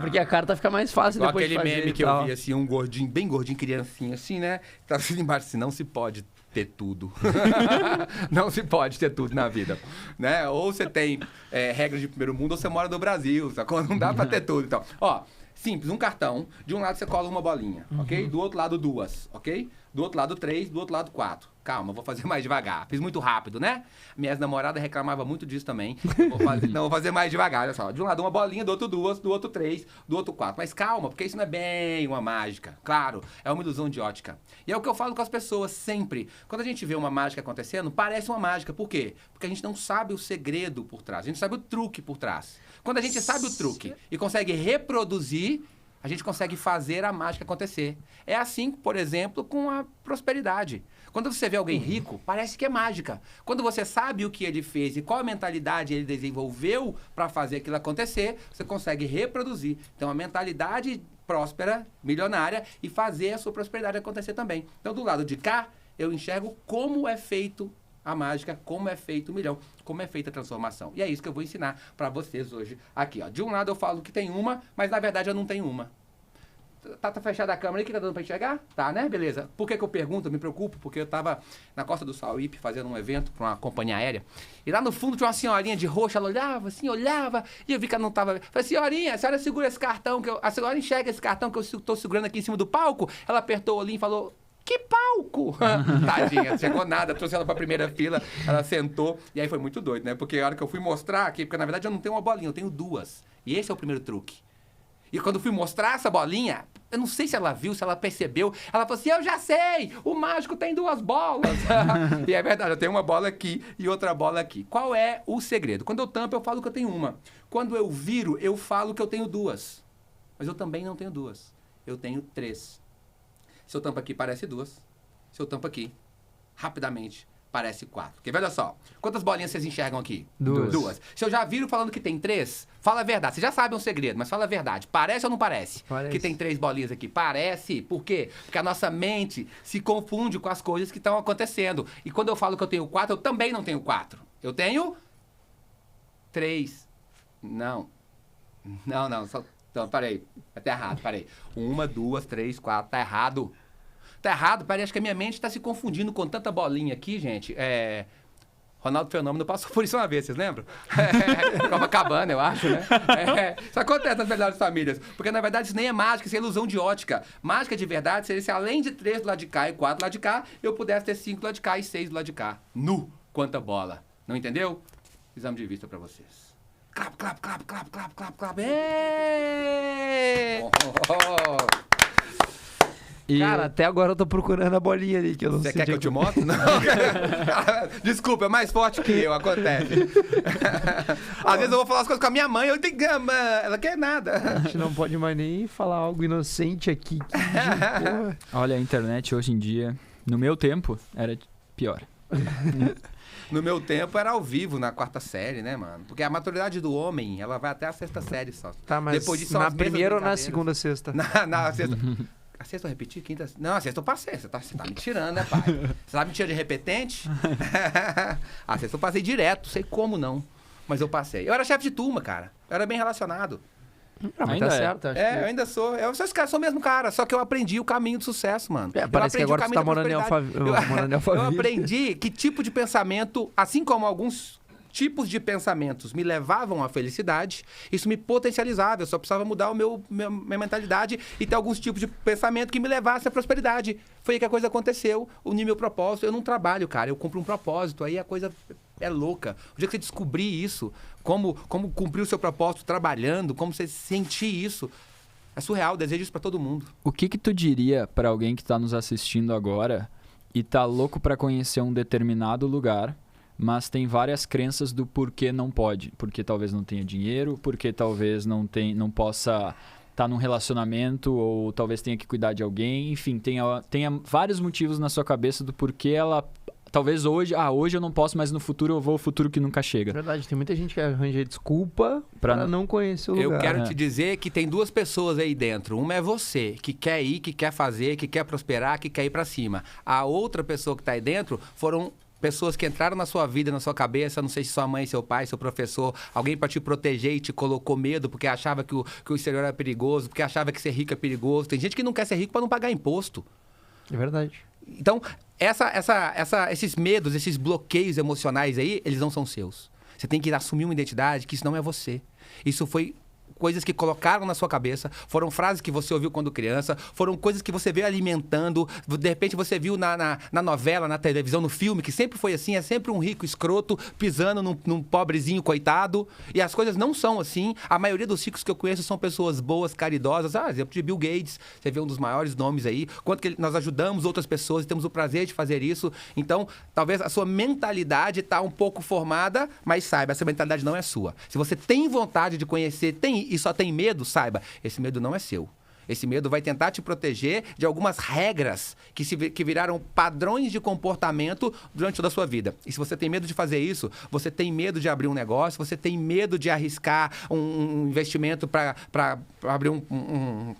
Porque a carta fica mais fácil Igual depois de aquele fazer meme e que eu tal. vi, assim, um gordinho, bem gordinho, criancinha, assim, né? Tá assim embaixo, assim, não se pode ter tudo. Não se pode ter tudo na vida, né? Ou você tem regras de primeiro mundo, ou você mora no Brasil, sacou? Não dá pra ter tudo, então. Ó, simples, um cartão, de um lado você cola uma bolinha, ok? Do outro lado 2, ok? Do outro lado 3, do outro lado 4. Calma, vou fazer mais devagar. Fiz muito rápido, né? Minhas namoradas reclamavam muito disso também. Vou fazer mais devagar, olha só. De um lado uma bolinha, do outro 2, do outro 3, do outro 4. Mas calma, porque isso não é bem uma mágica. Claro, é uma ilusão de ótica. E é o que eu falo com as pessoas sempre. Quando a gente vê uma mágica acontecendo, parece uma mágica. Por quê? Porque a gente não sabe o segredo por trás. A gente sabe o truque por trás. Quando a gente sabe o truque e consegue reproduzir, a gente consegue fazer a mágica acontecer. É assim, por exemplo, com a prosperidade. Quando você vê alguém rico, parece que é mágica. Quando você sabe o que ele fez e qual a mentalidade ele desenvolveu para fazer aquilo acontecer, você consegue reproduzir. Então, a mentalidade próspera, milionária, e fazer a sua prosperidade acontecer também. Então, do lado de cá, eu enxergo como é feito a mágica, como é feito o milhão, como é feita a transformação. E é isso que eu vou ensinar para vocês hoje aqui, ó. De um lado eu falo que tem uma, mas na verdade eu não tenho uma. Tá fechada a câmera aí que tá dando pra enxergar? Tá, né? Beleza. Por que eu pergunto? Eu me preocupo, porque eu tava na Costa do Sauípe fazendo um evento pra uma companhia aérea. E lá no fundo tinha uma senhorinha de roxo, ela olhava assim, olhava, e eu vi que ela não tava... Falei, senhorinha, a senhora segura esse cartão, a senhora enxerga esse cartão que eu tô segurando aqui em cima do palco? Ela apertou o olhinho e falou... Que palco! Tadinha, não chegou nada, trouxe ela pra primeira fila, ela sentou, e aí foi muito doido, né? Porque a hora que eu fui mostrar aqui, porque na verdade eu não tenho uma bolinha, eu tenho duas. E esse é o primeiro truque. E quando eu fui mostrar essa bolinha, eu não sei se ela viu, se ela percebeu, ela falou assim, eu já sei, o mágico tem 2 bolas. E é verdade, eu tenho uma bola aqui e outra bola aqui. Qual é o segredo? Quando eu tampo, eu falo que eu tenho uma. Quando eu viro, eu falo que eu tenho 2. Mas eu também não tenho 2. Eu tenho 3. Se eu tampo aqui, parece 2. Se eu tampo aqui, rapidamente, parece 4. Porque, olha só, quantas bolinhas vocês enxergam aqui? 2. Se eu já viro falando que tem 3, fala a verdade. Você já sabe um segredo, mas fala a verdade. Parece ou não parece? Parece. Que tem 3 bolinhas aqui? Parece. Por quê? Porque a nossa mente se confunde com as coisas que estão acontecendo. E quando eu falo que eu tenho 4, eu também não tenho 4. Eu tenho 3. Não. Não, parei. Tá errado, parei. 1, 2, 3, 4. Tá errado. Tá errado, parece que a minha mente está se confundindo com tanta bolinha aqui, gente. Ronaldo Fenômeno passou por isso uma vez, vocês lembram? Copacabana, eu acho, né? Isso acontece nas melhores famílias. Porque, na verdade, isso nem é mágica, isso é ilusão de ótica. Mágica de verdade seria se, além de 3 do lado de cá e 4 do lado de cá, eu pudesse ter 5 do lado de cá e 6 do lado de cá. Nu! Quanta bola. Não entendeu? Exame de vista pra vocês. Clap, clap, clap, clap, clap, clap, clap. Cara, até agora eu tô procurando a bolinha ali, que eu não sei. Você quer que eu te onde mostre? Não. Desculpa, é mais forte que eu, acontece. Às vezes eu vou falar as coisas com a minha mãe, eu tenho que... Ela quer nada. A gente não pode mais nem falar algo inocente aqui. Porra. Olha, a internet hoje em dia, no meu tempo, era pior. No meu tempo era ao vivo, na 4ª série, né, mano? Porque a maturidade do homem, ela vai até a 6ª série só. Tá, mas depois disso, são na as mesmas primeira ou na brincadeiras. segunda, sexta? Na sexta. A sexta eu repeti? Quinta? Não, a sexta eu passei. Você tá me tirando, né, pai? Você tá me tirando de repetente? A sexta eu passei direto, sei como não. Mas eu passei. Eu era chefe de turma, cara. Eu era bem relacionado. Ah, mas Ainda tá é. certo, acho Eu que... ainda sou. Eu sou o mesmo cara, só que eu aprendi o caminho do sucesso, mano. É, parece que Eu agora aprendi tu o tá caminho morando da em prosperidade. Eu Alphaville. aprendi que tipo de pensamento, assim como alguns tipos de pensamentos me levavam à felicidade, isso me potencializava. Eu só precisava mudar minha mentalidade e ter alguns tipos de pensamento que me levassem à prosperidade. Foi aí que a coisa aconteceu. Uni meu propósito. Eu não trabalho, cara. Eu cumpro um propósito. Aí a coisa é louca. O dia que você descobrir isso, como cumprir o seu propósito trabalhando, como você sentir isso, é surreal. Eu desejo isso pra todo mundo. O que tu diria pra alguém que tá nos assistindo agora e tá louco pra conhecer um determinado lugar, mas tem várias crenças do porquê não pode? Porque talvez não tenha dinheiro, porque talvez não possa estar num relacionamento, ou talvez tenha que cuidar de alguém. Enfim, tenha vários motivos na sua cabeça do porquê ela... Talvez hoje eu não posso, mas no futuro eu vou ao futuro que nunca É chega. verdade, tem muita gente que arranja desculpa pra não conhecer o lugar. Eu quero É. te dizer que tem 2 pessoas aí dentro. Uma é você, que quer ir, que quer fazer, que quer prosperar, que quer ir pra cima. A outra pessoa que tá aí dentro foram pessoas que entraram na sua vida, na sua cabeça, não sei se sua mãe, seu pai, seu professor, alguém pra te proteger e te colocou medo porque achava que o exterior era perigoso, porque achava que ser rico é perigoso. Tem gente que não quer ser rico pra não pagar imposto. É verdade. Então, esses medos, esses bloqueios emocionais aí, eles não são seus. Você tem que assumir uma identidade que isso não é você. Isso foi coisas que colocaram na sua cabeça, foram frases que você ouviu quando criança, foram coisas que você veio alimentando, de repente você viu na novela, na televisão, no filme, que sempre foi assim, é sempre um rico escroto pisando num pobrezinho coitado, e as coisas não são assim. A maioria dos ricos que eu conheço são pessoas boas, caridosas. Exemplo de Bill Gates, você vê um dos maiores nomes aí, quanto que nós ajudamos outras pessoas e temos o prazer de fazer isso. Então, talvez a sua mentalidade está um pouco formada, mas saiba, essa mentalidade não é sua. Se você tem vontade de conhecer, e só tem medo, saiba, esse medo não é seu. Esse medo vai tentar te proteger de algumas regras que viraram padrões de comportamento durante toda a sua vida. E se você tem medo de fazer isso, você tem medo de abrir um negócio, você tem medo de arriscar um investimento para abrir um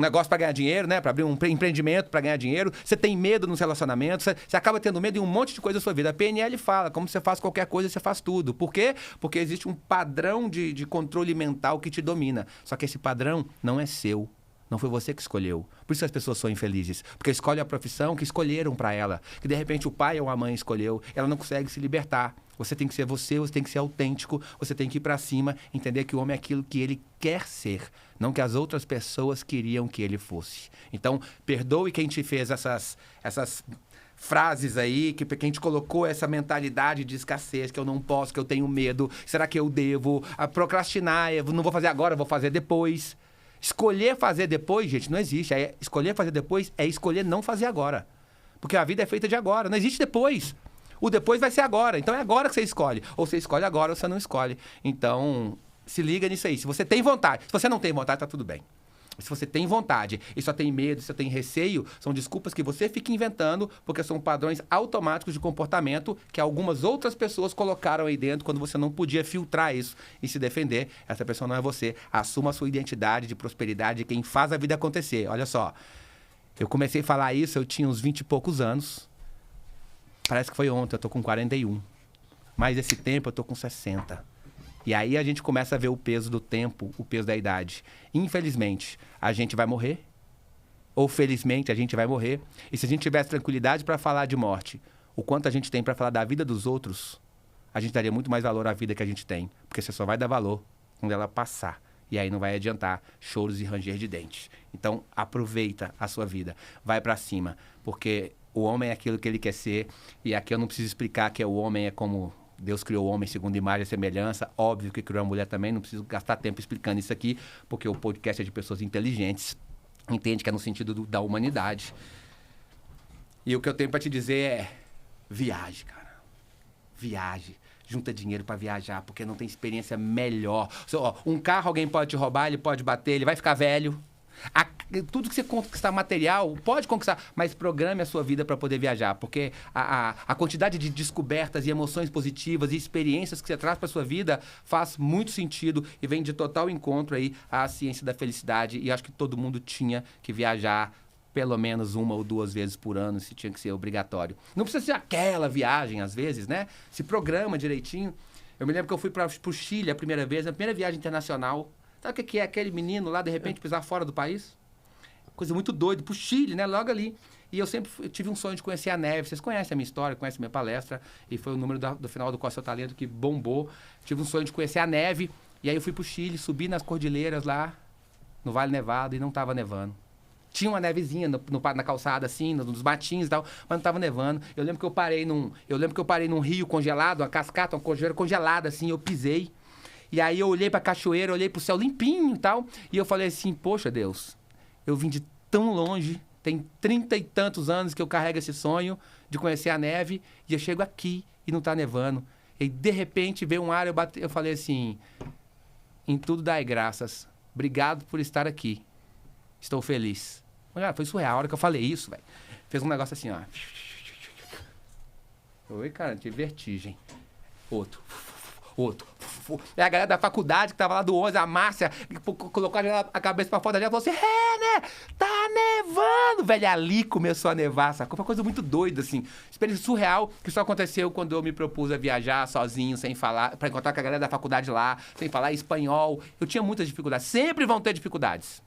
negócio para ganhar dinheiro, né? Para abrir um empreendimento para ganhar dinheiro. Você tem medo nos relacionamentos, você acaba tendo medo em um monte de coisa na sua vida. A PNL fala, como você faz qualquer coisa, você faz tudo. Por quê? Porque existe um padrão de controle mental que te domina. Só que esse padrão não é seu. Não foi você que escolheu. Por isso as pessoas são infelizes. Porque escolhem a profissão que escolheram para ela. Que de repente o pai ou a mãe escolheu. Ela não consegue se libertar. Você tem que ser você tem que ser autêntico. Você tem que ir para cima, entender que o homem é aquilo que ele quer ser. Não que as outras pessoas queriam que ele fosse. Então, perdoe quem te fez essas frases aí, quem te colocou essa mentalidade de escassez, que eu não posso, que eu tenho medo. Será que eu devo procrastinar? Eu não vou fazer agora, eu vou fazer depois. Escolher fazer depois, gente, não existe. Escolher fazer depois é escolher não fazer agora. Porque a vida é feita de agora, não existe depois. O depois vai ser agora, então é agora que você escolhe. Ou você escolhe agora ou você não escolhe. Então, se liga nisso aí. Se você tem vontade, se você não tem vontade, tá tudo bem. Se você tem vontade e só tem medo, só tem receio, são desculpas que você fica inventando, porque são padrões automáticos de comportamento que algumas outras pessoas colocaram aí dentro quando você não podia filtrar isso e se defender. Essa pessoa não é você. Assuma a sua identidade de prosperidade de quem faz a vida acontecer. Olha só, eu comecei a falar isso, eu tinha uns 20 e poucos anos. Parece que foi ontem, eu tô com 41. Mas esse tempo eu tô com 60. E aí a gente começa a ver o peso do tempo, o peso da idade. Infelizmente, a gente vai morrer. Ou felizmente, a gente vai morrer. E se a gente tivesse tranquilidade para falar de morte, o quanto a gente tem para falar da vida dos outros, a gente daria muito mais valor à vida que a gente tem. Porque você só vai dar valor quando ela passar. E aí não vai adiantar choros e ranger de dentes. Então, aproveita a sua vida. Vai pra cima. Porque o homem é aquilo que ele quer ser. E aqui eu não preciso explicar que o homem é como Deus criou o homem segundo imagem e semelhança. Óbvio que criou a mulher também. Não preciso gastar tempo explicando isso aqui. Porque o podcast é de pessoas inteligentes. Entende que é no sentido da humanidade. E o que eu tenho pra te dizer é... Viaje, cara. Viaje. Junta dinheiro pra viajar, porque não tem experiência melhor. Um carro alguém pode te roubar, ele pode bater, ele vai ficar velho. Tudo que você conquistar material, pode conquistar, mas programe a sua vida para poder viajar, porque a quantidade de descobertas e emoções positivas e experiências que você traz para sua vida faz muito sentido e vem de total encontro aí à ciência da felicidade. E acho que todo mundo tinha que viajar pelo menos 1 ou 2 vezes por ano, se tinha que ser obrigatório. Não precisa ser aquela viagem, às vezes, né? Se programa direitinho. Eu me lembro que eu fui para o Chile a primeira vez, a primeira viagem internacional. Sabe o que é aquele menino lá, de repente, pisar fora do país? Coisa muito doida, pro Chile, né? Logo ali. E eu sempre tive um sonho de conhecer a neve. Vocês conhecem a minha história, conhecem a minha palestra. E foi o número do final do Qual é o Seu Talento que bombou. Tive um sonho de conhecer a neve. E aí eu fui pro Chile, subi nas cordilheiras lá, no Vale Nevado, e não tava nevando. Tinha uma nevezinha na calçada, assim, nos matinhos e tal, mas não tava nevando. Eu lembro que eu parei num rio congelado, uma cascata, uma cachoeira congelada, assim, eu pisei. E aí eu olhei pra cachoeira, olhei pro céu limpinho e tal, e eu falei assim, poxa, Deus, eu vim de tão longe, tem 30 e tantos anos que eu carrego esse sonho de conhecer a neve, e eu chego aqui e não tá nevando. E de repente veio um ar, eu falei assim, em tudo dai graças, obrigado por estar aqui, estou feliz. Cara, foi surreal, a hora que eu falei isso, velho. Fez um negócio assim, ó. Oi, cara, tive vertigem. Outro. E a galera da faculdade que tava lá do 11, a Márcia, colocou a cabeça pra fora da janela e falou assim, né? Tá nevando, velho. Ali começou a nevar, sacou? Foi uma coisa muito doida, assim. Experiência surreal, que só aconteceu quando eu me propus a viajar sozinho, sem falar, pra encontrar com a galera da faculdade lá, sem falar espanhol. Eu tinha muitas dificuldades. Sempre vão ter dificuldades.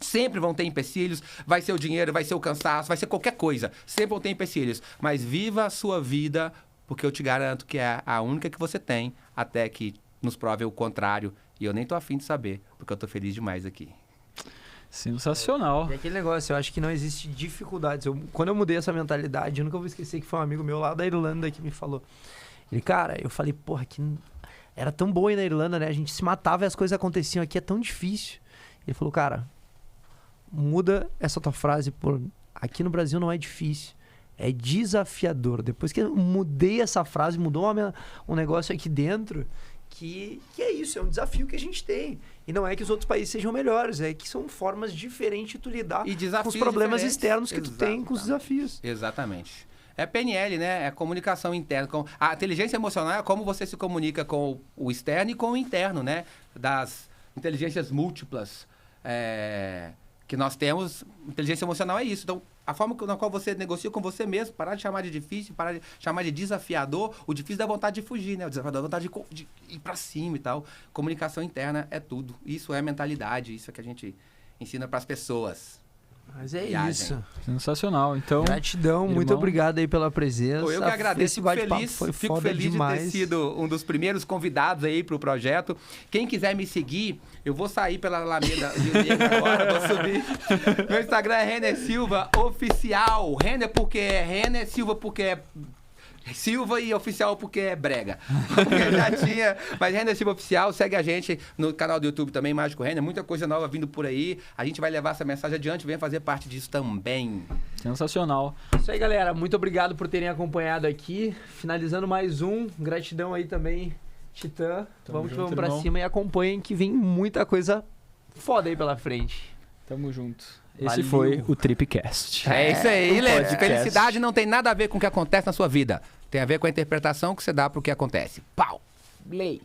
Sempre vão ter empecilhos, vai ser o dinheiro, vai ser o cansaço, vai ser qualquer coisa. Sempre vão ter empecilhos. Mas viva a sua vida, porque eu te garanto que é a única que você tem, até que nos prove o contrário. E eu nem tô afim de saber, porque eu tô feliz demais aqui. Sensacional. E aquele negócio, eu acho que não existe dificuldades. Quando eu mudei essa mentalidade, eu nunca vou esquecer que foi um amigo meu lá da Irlanda que me falou. Ele, cara, eu falei, porra, que era tão bom ir na Irlanda, né? A gente se matava e as coisas aconteciam aqui, é tão difícil. Ele falou, cara... Muda essa tua frase por... Aqui no Brasil não é difícil, é desafiador. Depois que eu mudei essa frase, mudou um negócio aqui dentro que é isso, é um desafio que a gente tem. E não é que os outros países sejam melhores, é que são formas diferentes de tu lidar com os problemas externos que tu tem com os desafios. Exatamente. É PNL, né? É comunicação interna. A inteligência emocional é como você se comunica com o externo e com o interno, né? Das inteligências múltiplas, que nós temos, inteligência emocional é isso. Então, a forma na qual você negocia com você mesmo, parar de chamar de difícil, parar de chamar de desafiador, o difícil dá vontade de fugir, né? O desafiador dá vontade de ir pra cima e tal. Comunicação interna é tudo. Isso é mentalidade, isso é que a gente ensina pras pessoas. Mas é Viagem. isso. Sensacional. Então, gratidão, irmão, muito obrigado aí pela presença. Eu que agradeço, fico feliz demais. de ter sido um dos primeiros convidados aí pro projeto. Quem quiser me seguir, eu vou sair pela Alameda agora, vou subir. Meu Instagram é Renner Silva Oficial. Renner porque é Renner, Silva porque é Silva e Oficial porque é brega. Porque já tinha. Mas Renner Silva Oficial, segue a gente no canal do YouTube também, Mágico Renner. Muita coisa nova vindo por aí. A gente vai levar essa mensagem adiante, venha fazer parte disso também. Sensacional. Isso aí, galera. Muito obrigado por terem acompanhado aqui. Finalizando mais um. Gratidão aí também, Titã. Vamos pra irmão. cima e acompanhem que vem muita coisa foda aí pela frente. Tamo junto. Valeu. Esse foi o Tripcast. É isso aí, Lê. podcast. Felicidade não tem nada a ver com o que acontece na sua vida. Tem a ver com a interpretação que você dá pro que acontece. Pau! Play!